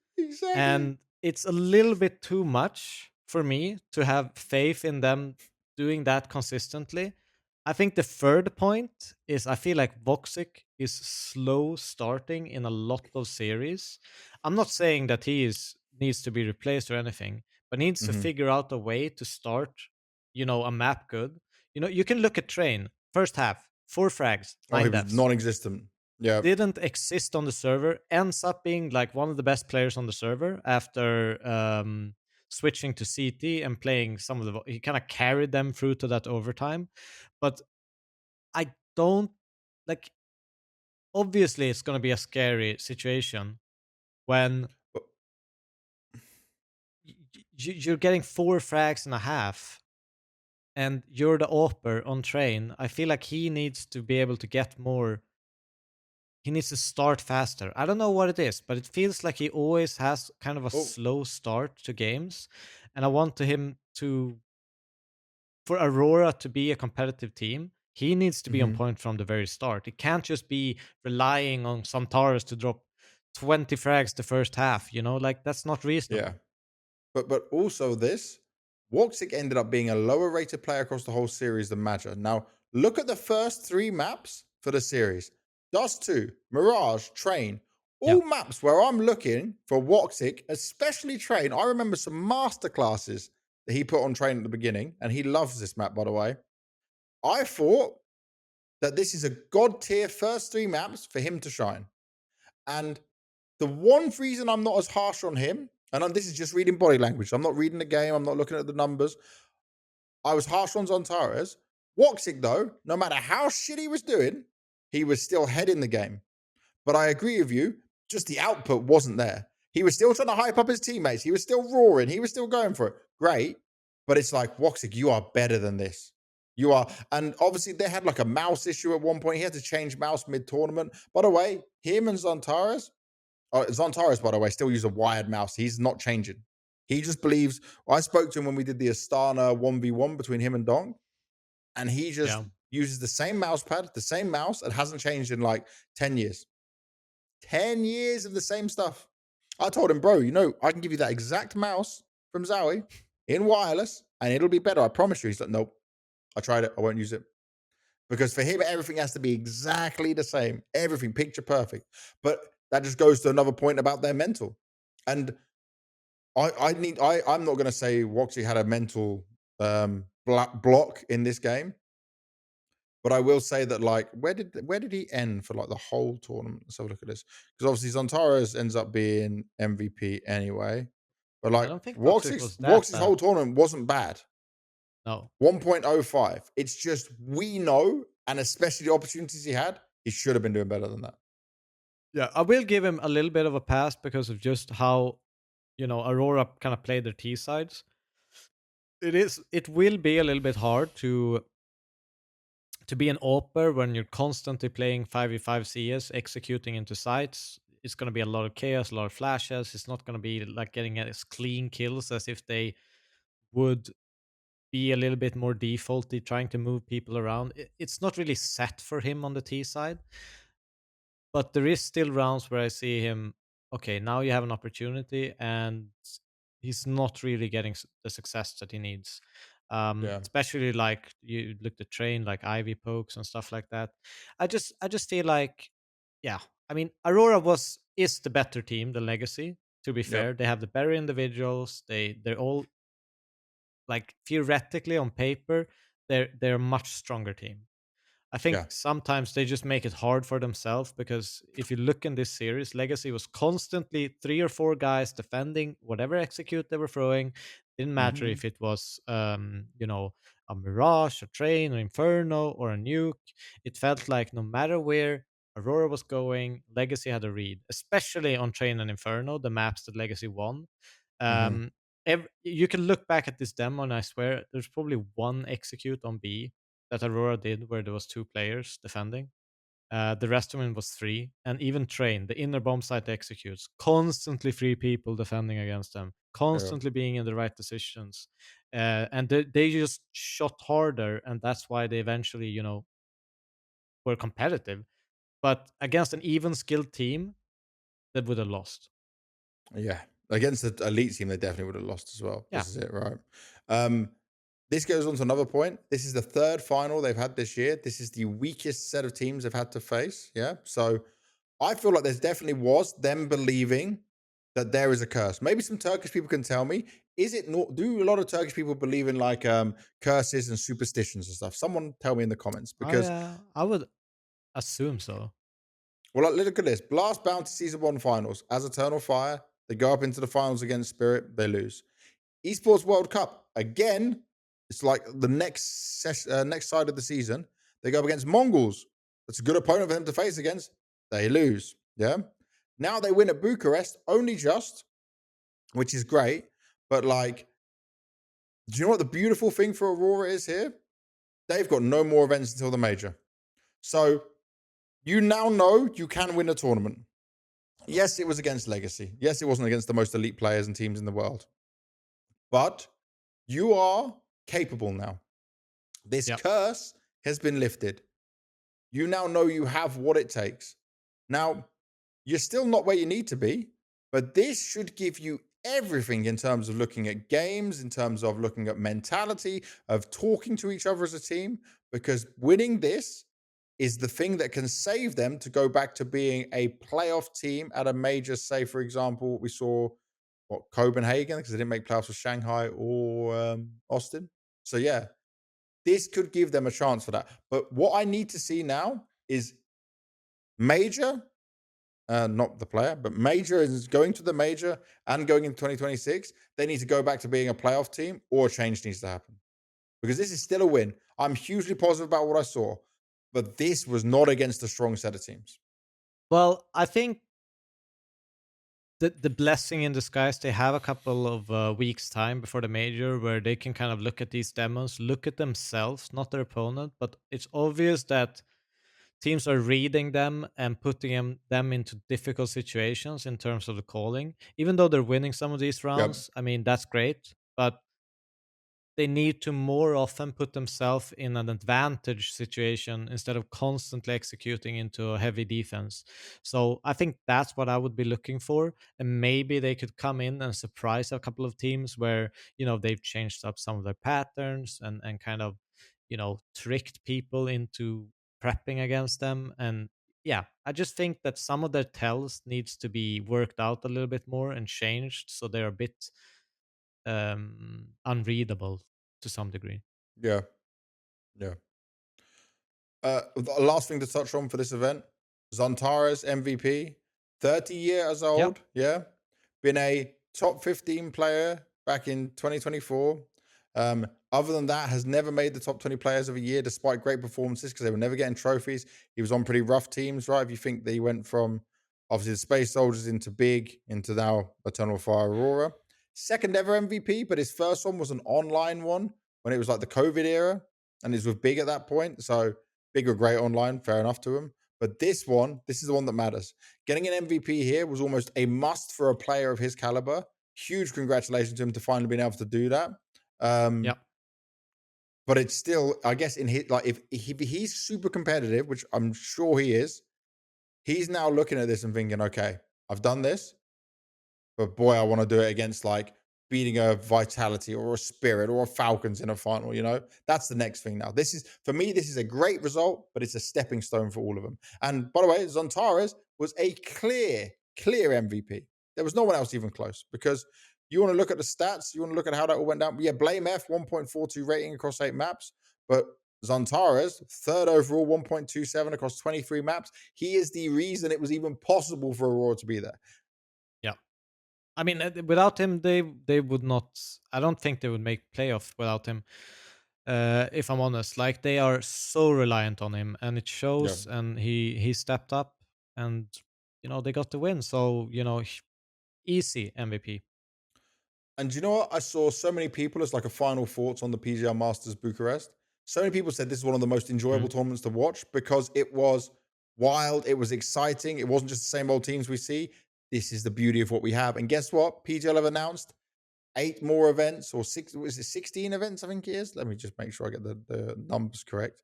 And it's a little bit too much for me to have faith in them doing that consistently. I think the third point is I feel like Voxic is slow starting in a lot of series. I'm not saying that needs to be replaced or anything, but needs to figure out a way to start, a map good. You can look at Train, first half, 4 frags, 9 He was deaths. non-existent. Yeah. Didn't exist on the server, ends up being like one of the best players on the server after switching to CT and playing some of he kind of carried them through to that overtime. But I don't like, obviously it's going to be a scary situation when you're getting 4 frags and a half and you're the AWPer on Train. I feel like he needs to be able to get more he needs to start faster. I don't know what it is, but it feels like he always has kind of a Oh, slow start to games, and I want to him to for Aurora to be a competitive team. He needs to be on hmm point from the very start. It can't just be relying on Xantares to drop 20 frags the first half. Like that's not yeah. reasonable. But also this, Woxic ended up being a lower rated player across the whole series than Madger. Now, look at the first 3 maps for the series. Dust 2, Mirage, Train, Yeah, all maps where I'm looking for Woxic, especially Train. I remember some masterclasses that he put on Train at the beginning, and he loves this map, by the way. I thought that this is a god tier first 3 maps for him to shine. And the one reason I'm not as harsh on him, and this is just reading body language, I'm not reading the game, I'm not looking at the numbers. I was harsh on Xantares. Woxic, though, no matter how shit he was doing, he was still heading the game. But I agree with you, just the output wasn't there. He was still trying to hype up his teammates. He was still roaring. He was still going for it. Great. But it's like, Woxic, you are better than this. You are. And obviously, they had like a mouse issue at one point. He had to change mouse mid tournament. By the way, him and Xantares, by the way, still use a wired mouse. He's not changing. He just believes. I spoke to him when we did the Astana 1v1 between him and Dong, and he just yeah. uses the same mouse pad, the same mouse, and hasn't changed in like 10 years. 10 years of the same stuff. I told him, bro, I can give you that exact mouse from Zowie in wireless, and it'll be better. I promise you. He's like, nope. I tried it. I won't use it. Because for him, everything has to be exactly the same. Everything picture perfect. But that just goes to another point about their mental. And I'm not going to say Woxy had a mental block in this game, but I will say that like where did he end for like the whole tournament? Let's have a look at this, because obviously Xantares ends up being MVP anyway. But I like don't think Woxic Woxy's was that whole bad. tournament wasn't bad. No. 1.05. It's just we know, and especially the opportunities he had, he should have been doing better than that. Yeah, I will give him a little bit of a pass because of just how Aurora kind of played their T sides. It will be a little bit hard to be an AWPer when you're constantly playing 5v5 CS, executing into sites. It's going to be a lot of chaos, a lot of flashes. It's not going to be like getting as clean kills as if they would be a little bit more defaulty, trying to move people around. It's not really set for him on the T side, but there is still rounds where I see him. Okay, now you have an opportunity, and he's not really getting the success that he needs. Yeah, Especially like you look at train like Ivy pokes and stuff like that. I just feel like, yeah. I mean, Aurora is the better team, the Legacy. To be yep, fair, they have the better individuals. They're all like theoretically on paper, they're a much stronger team. I think yeah, sometimes they just make it hard for themselves because if you look in this series, Legacy was constantly 3 or 4 guys defending whatever execute they were throwing. Didn't matter hmm if it was, a Mirage, a Train, an Inferno, or a Nuke. It felt like no matter where Aurora was going, Legacy had a read, especially on Train and Inferno, the maps that Legacy won. hmm Um, you can look back at this demo, and I swear there's probably one execute on B that Aurora did where there was 2 players defending. The rest of them was 3, and even Train, the inner bomb site executes, constantly 3 people defending against them, yeah, constantly being in the right positions, and they just shot harder, and that's why they eventually, were competitive. But against an even skilled team, they would have lost. yeah. Against the elite team, they definitely would have lost as well. Yeah, This is it, right? Um, This goes on to another point. This is the third final they've had this year. This is the weakest set of teams they've had to face. Yeah. So I feel like there's definitely was them believing that there is a curse. Maybe some Turkish people can tell me, is it not, do a lot of Turkish people believe in like curses and superstitions and stuff? Someone tell me in the comments, because I would assume so. well, like, look at this. Blast Bounty Season 1 finals. As Eternal Fire, they go up into the finals against Spirit, they lose. Esports World Cup again. It's like the next side of the season. They go up against Mongols. That's a good opponent for them to face against. They lose. Yeah. Now they win at Bucharest, only just, which is great. But like, do you know what the beautiful thing for Aurora is here? They've got no more events until the major. So You now know you can win a tournament. Yes, it was against Legacy. Yes, it wasn't against the most elite players and teams in the world. But you are capable now. This Yep. curse has been lifted. You now know you have what it takes. Now, you're still not where you need to be, but this should give you everything in terms of looking at games, in terms of looking at mentality, of talking to each other as a team, because winning this is the thing that can save them to go back to being a playoff team at a major, say, for example, we saw Copenhagen, because they didn't make playoffs with Shanghai or Austin. So, yeah, this could give them a chance for that. But what I need to see now is Major, not the player, but Major is going to the Major and going into 2026. They need to go back to being a playoff team, or a change needs to happen, because this is still a win. I'm hugely positive about what I saw, but this was not against a strong set of teams. Well, I think the blessing in disguise, they have a couple of weeks time before the major where they can kind of look at these demos, look at themselves, not their opponent, but it's obvious that teams are reading them and putting them into difficult situations in terms of the calling. Even though they're winning some of these Yep. rounds, I mean, that's great, but they need to more often put themselves in an advantage situation instead of constantly executing into a heavy defense. So I think that's what I would be looking for. And maybe they could come in and surprise a couple of teams where, they've changed up some of their patterns and kind of, tricked people into prepping against them. And yeah, I just think that some of their tells needs to be worked out a little bit more and changed so they're a bit unreadable to some degree. Yeah. Yeah. The last thing to touch on for this event, Xantares MVP, 30 years Yeah. old. Yeah. Been a top 15 player back in 2024. Other than that, has never made the top 20 players of a year despite great performances, because they were never getting trophies. He was on pretty rough teams, right? If you think that he went from obviously the Space Soldiers into Big, into now Eternal Fire Aurora. Second ever MVP, but his first one was an online one when it was like the COVID era, and it was with Big at that point. So Big or great online, fair enough to him. But this is the one that matters. Getting an MVP here was almost a must for a player of his caliber. Huge congratulations to him to finally being able to do that. Yeah. But it's still, I guess, in his like if he's super competitive, which I'm sure he is, he's now looking at this and thinking, okay, I've done this, but boy, I want to do it against like beating a Vitality or a Spirit or a Falcons in a final. That's the next thing now. This is, for me, this is a great result, but it's a stepping stone for all of them. And by the way, Xantares was a clear MVP. There was no one else even close, because you want to look at the stats, you want to look at how that all went down. Yeah, Blame F, 1.42 rating across 8 maps, but Xantares, third overall, 1.27 across 23 maps. He is the reason it was even possible for Aurora to be there. Yeah. I mean, without him, they would not. I don't think they would make playoff without him. If I'm honest, like they are so reliant on him, and it Yeah. shows. And he stepped up, and they got the win. So easy MVP. And you know what? I saw so many people as like a final thoughts on the PGL Masters Bucharest. So many people said this is one of the most enjoyable Mm. tournaments to watch, because it was wild, it was exciting, it wasn't just the same old teams we see. This is the beauty of what we have. And guess what? PGL have announced 8 more events, or 16 events, I think it is. Let me just make sure I get the numbers correct.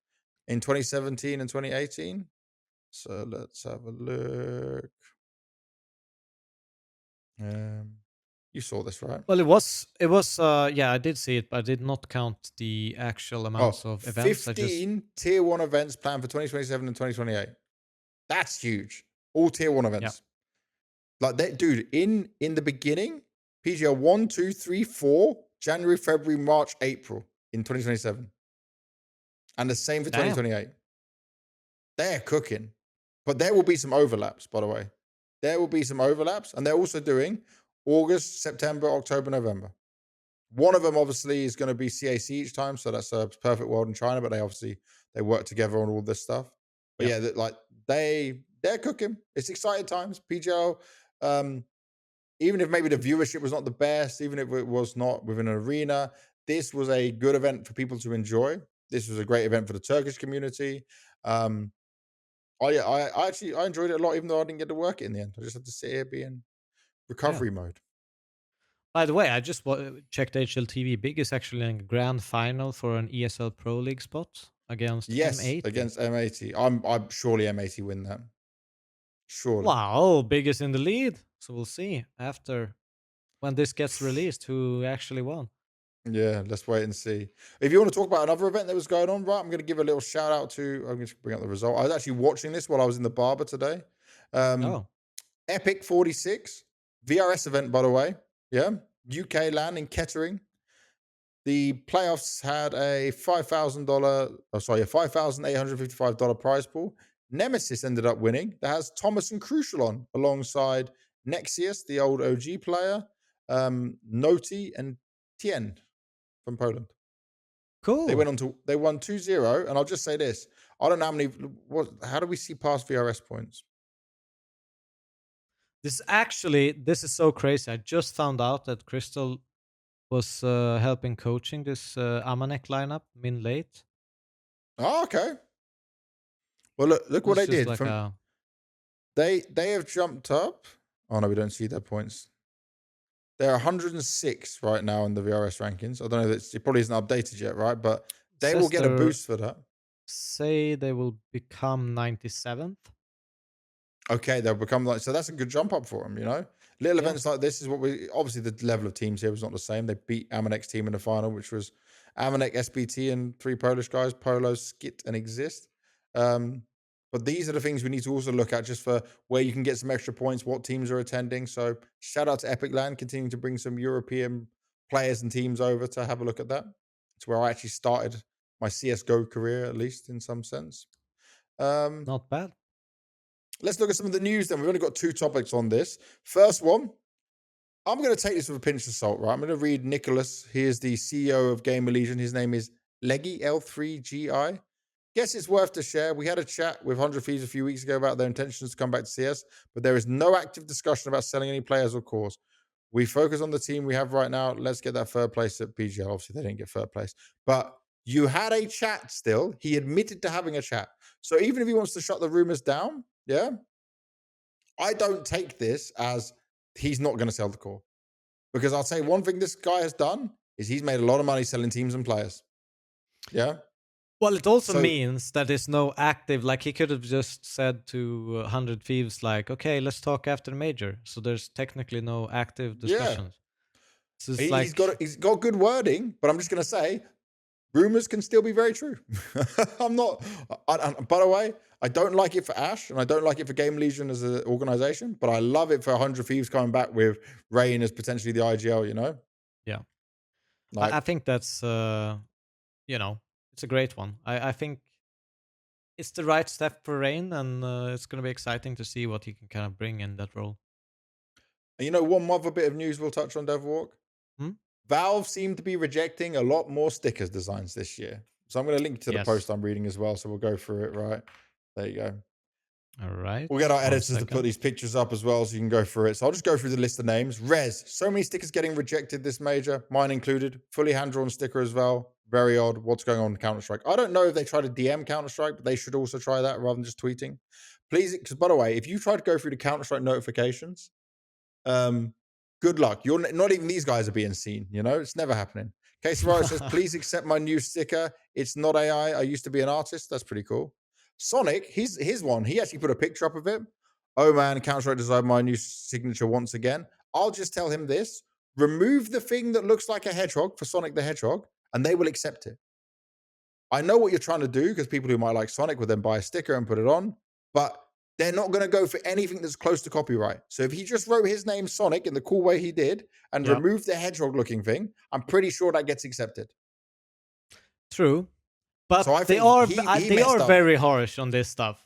In 2017 and 2018. So let's have a look. You saw this, right? Well, it was yeah, I did see it, but I did not count the actual Oh, amounts of events. I just 15 tier 1 events planned for 2027 and 2028. That's huge. All tier 1 yeah, events. Like that, dude, in the beginning, PGL 1, 2, 3, 4, January, February, March, April in 2027. And the same for damn, 2028. They're cooking. But there will be some overlaps, by the way. There will be some overlaps. And they're also doing August, September, October, November. One of them obviously is going to be CAC each time, so that's a Perfect World in China. But they work together on all this stuff. But yeah, yeah, they're cooking. It's exciting times. PGL, even if maybe the viewership was not the best, even if it was not within an arena, this was a good event for people to enjoy. This was a great event for the Turkish community. Oh yeah, I actually I enjoyed it a lot, even though I didn't get to work it in the end. I just had to sit here, be in Yeah. recovery mode. By the way, I just checked HLTV. Big is actually in a grand final for an ESL Pro League spot against Yes, M80. against M80. I'm surely M80 win that. Surely. Wow, Big is in the lead. So we'll see after when this gets released who actually won. Yeah, let's wait and see. If you want to talk about another event that was going on, right, I'm going to give a little shout out to. I'm going to bring up the result. I was actually watching this while I was in the barber today. Oh, Epic 46 VRS event, by the way. Yeah, UK land in Kettering. The playoffs had a $5,855 prize pool. Nemesis ended up winning. That has Thomas and Crucial on alongside Nexius, the old OG player, Noti, and Tien from Poland. cool. They won 2-0. And I'll just say this. I don't know how many how do we see past VRS points? This is so crazy. I just found out that Crystal was helping coaching this Amanek lineup min late. Oh, okay. Well, look what It's they just did. like a They have jumped up. Oh no, we don't see their points. They're 106 right now in the VRS rankings. I don't know if it probably isn't updated yet, right? But they will get a boost for that. Say they will become 97th. Okay, they'll become like, so that's a good jump up for them, you know? Little Yeah. events like this is what we, obviously the level of teams here was not the same. They beat Amanek's team in the final, which was Amanek, SBT, and 3 Polish guys, Polo, Skit, and Exist. But these are the things we need to also look at just for where you can get some extra points, what teams are attending. So shout out to Epic Land, continuing to bring some European players and teams over to have a look at that. It's where I actually started my CSGO career, at least in some sense. Not bad. Let's look at some of the news then. We've only got 2 topics on this. First one, I'm going to take this with a pinch of salt, right? I'm going to read Nicholas. He is the CEO of GamerLegion. His name is Leggy, L3GI. Guess it's worth to share. We had a chat with 100 Thieves a few weeks ago about their intentions to come back to CS, but there is no active discussion about selling any players or cores. We focus on the team we have right now. Let's get that third place at PGL. Obviously, they didn't get third place, but you had a chat still. He admitted to having a chat. So even if he wants to shut the rumors down, yeah, I don't take this as he's not going to sell the core. Because I'll say one thing this guy has done is he's made a lot of money selling teams and players. Yeah. Well, it also means that there's no active, like he could have just said to 100 Thieves, like, okay, let's talk after the major. So there's technically no active discussions. So it's He's got good wording, but I'm just going to say rumors can still be very true. I'm not, by the way, I don't like it for Ash and I don't like it for GamerLegion as an organization, but I love it for 100 Thieves coming back with Rain as potentially the IGL, you know? Yeah. Like, I think that's, it's a great one. I think it's the right step for Rain, and it's going to be exciting to see what he can kind of bring in that role. and you know, one other bit of news we'll touch on, Devilwalk. Valve seem to be rejecting a lot more stickers designs this year. So I'm going to link to the post I'm reading as well. So we'll go through it, right? There you go. All right. We'll get our editors to put these pictures up as well so you can go through it. So I'll just go through the list of names. Rez, so many stickers getting rejected this major, mine included. Fully hand-drawn sticker as well. Very odd. What's going on in Counter-Strike? I don't know if they try to DM Counter-Strike, but they should also try that rather than just tweeting. Please, because by the way, if you try to go through the Counter-Strike notifications, good luck. You're not even these guys are being seen, you know? It's never happening. Case Ryan says, please accept my new sticker. It's not AI. I used to be an artist. That's pretty cool. Sonic, his one. He actually put a picture up of it. Oh man, Counter-Strike designed my new signature once again. I'll just tell him this. Remove the thing that looks like a hedgehog for Sonic the Hedgehog, and they will accept it. I know what you're trying to do because people who might like Sonic would then buy a sticker and put it on, but they're not going to go for anything that's close to copyright. So if he just wrote his name Sonic in the cool way he did and removed the hedgehog looking thing, I'm pretty sure that gets accepted. True. But so they are very harsh on this stuff.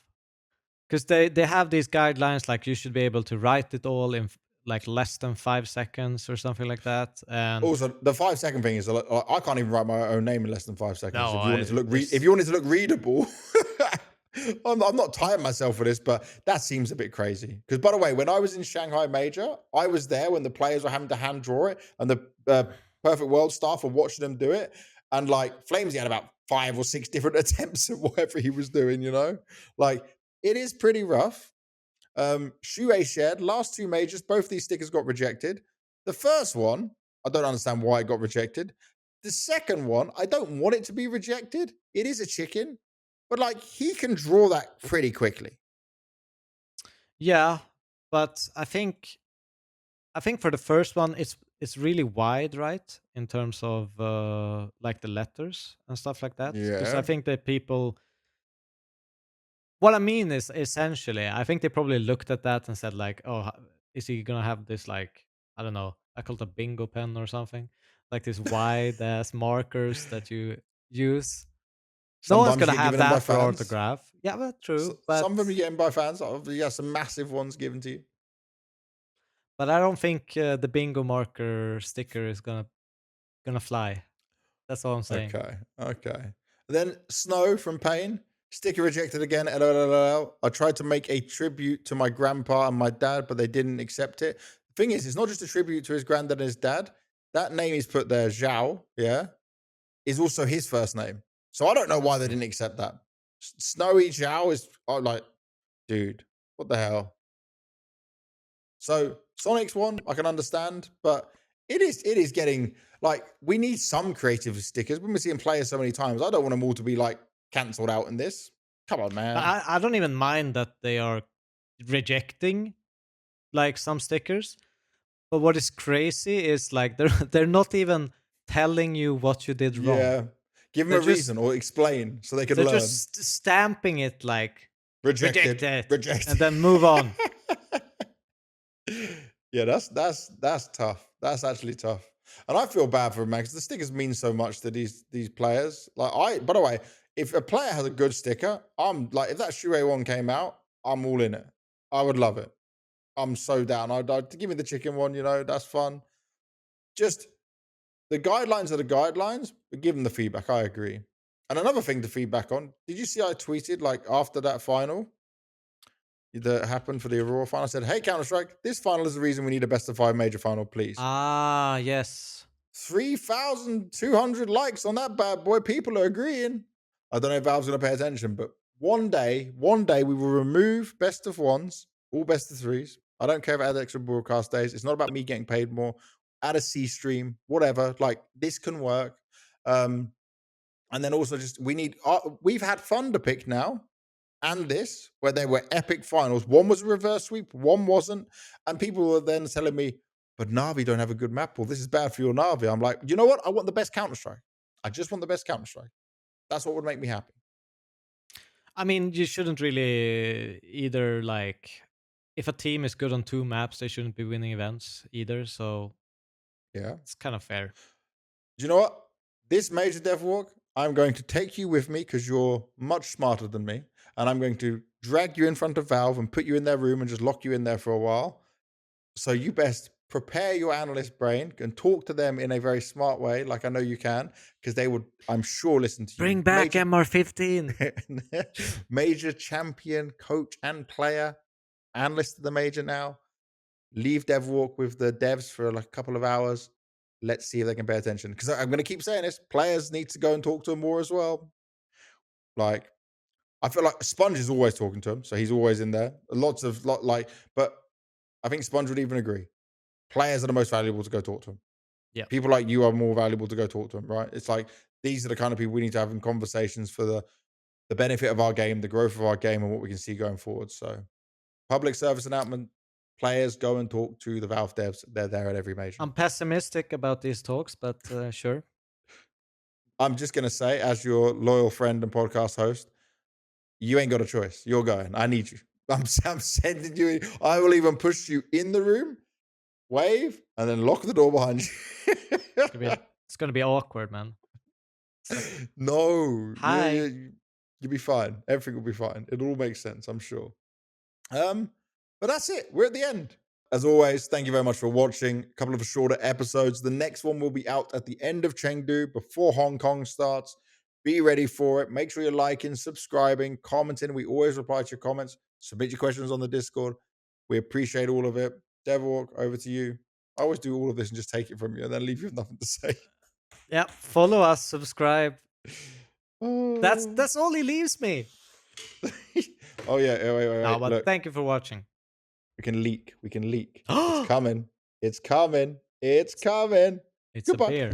Because they have these guidelines, like you should be able to write it all in like less than 5 seconds or something like that. And also, the 5 second thing is I can't even write my own name in less than 5 seconds. No, if you wanted to look readable, I'm not tying myself for this, but that seems a bit crazy. Because by the way, when I was in Shanghai Major, I was there when the players were having to hand draw it, and the Perfect World staff were watching them do it. And like Flamesy had about 5 or 6 different attempts at whatever he was doing, you know? Like It is pretty rough. Shoutout shared last 2 majors. Both these stickers got rejected. The first one, I don't understand why it got rejected. The second one, I don't want it to be rejected. It is a chicken, but like he can draw that pretty quickly. Yeah, but I think for the first one, it's really wide, right, in terms of like the letters and stuff like that. Because I Yeah. think that people, what I mean is essentially, I think they probably looked at that and said like, oh, is he gonna have this like, I don't know, I call it a bingo pen or something, like this wide ass markers that you use. No one's Sometimes you gonna get have given them by that for fans. autograph. Yeah, but true. Some of them you get them by fans. You have some massive ones given to you. But I don't think the bingo marker sticker is gonna fly. That's all I'm saying. Okay. Then Snow from Pain. Sticker rejected again. LOL. I tried to make a tribute to my grandpa and my dad, but they didn't accept it. The thing is, it's not just a tribute to his granddad and his dad. That name he's put there, Zhao, yeah, is also his first name. So I don't know why they didn't accept that. Snowy Zhao is like, dude, what the hell? So Sonic's one, I can understand, but it is getting like we need some creative stickers. We've been seeing players so many times. I don't want them all to be like cancelled out in this. Come on, But man. I don't even mind that they are rejecting like some stickers. But what is crazy is like they're not even telling you what you did wrong. Yeah. Give them They're a just reason or explain so they can they're learn. just stamping it like Rejected. rejected Rejected. and then move on. Yeah, that's tough. That's actually tough. And I feel bad for him, man, because the stickers mean so much to these players. Like by the way, if a player has a good sticker, I'm like, if that Shuei one came out, I'm all in it. I would love it. I'm so down. I'd give me the chicken one, that's fun. Just the guidelines are the guidelines, but give them the feedback. I agree. And another thing to feedback on, did you see I tweeted like after that final that happened for the Aurora final? I said, hey, Counter-Strike, this final is the reason we need a best of 5 major final, please. Ah, yes. 3,200 likes on that bad boy. People are agreeing. I don't know if Valve's going to pay attention, but one day we will remove best of ones, all best of threes. I don't care if it adds extra broadcast days. It's not about me getting paid more. Add a C stream, whatever. Like this can work. And then also just we've had Thunder pick now and this where they were epic finals. One was a reverse sweep, one wasn't. And people were then telling me, but Na'Vi don't have a good map pool. This is bad for your Na'Vi. I'm like, you know what? I want the best Counter-Strike. I just want the best Counter-Strike. That's what would make me happy. I mean, you shouldn't really either like if a team is good on 2 maps, they shouldn't be winning events either. So yeah, it's kind of fair. Do you know what? This major Devilwalk, I'm going to take you with me because you're much smarter than me. And I'm going to drag you in front of Valve and put you in their room and just lock you in there for a while. So you best prepare your analyst brain and talk to them in a very smart way, like I know you can, because they would, I'm sure, listen to you. Bring back MR15. Major champion, coach, and player, analyst of the major now. Leave Devilwalk with the devs for like a couple of hours. Let's see if they can pay attention. Because I'm going to keep saying this. Players need to go and talk to him more as well. Like, I feel like Sponge is always talking to him, so he's always in there. But I think Sponge would even agree. Players are the most valuable to go talk to him. Yeah. People like you are more valuable to go talk to him, right? It's like these are the kind of people we need to have in conversations for the benefit of our game, the growth of our game, and what we can see going forward. So, public service announcement: players go and talk to the Valve devs. They're there at every major. I'm pessimistic about these talks, but sure. I'm just going to say, as your loyal friend and podcast host, you ain't got a choice. You're going. I need you. I'm sending you. I will even push you in the room, wave, and then lock the door behind you. It's gonna be awkward, man. No. Hi. You'll be fine. Everything will be fine. It'll all make sense, I'm sure. But that's it. We're at the end. As always, thank you very much for watching. A couple of shorter episodes. The next one will be out at the end of Chengdu before Hong Kong starts. Be ready for it. Make sure you're liking, subscribing, commenting. We always reply to your comments. Submit your questions on the Discord. We appreciate all of it. Devilwalk, over to you. I always do all of this and just take it from you and then leave you with nothing to say. Yeah, follow us, subscribe. That's all he leaves me. Oh yeah, No, wait. but Look, thank you for watching. we can leak. It's coming. It's coming. It's coming. It's a Goodbye. bear.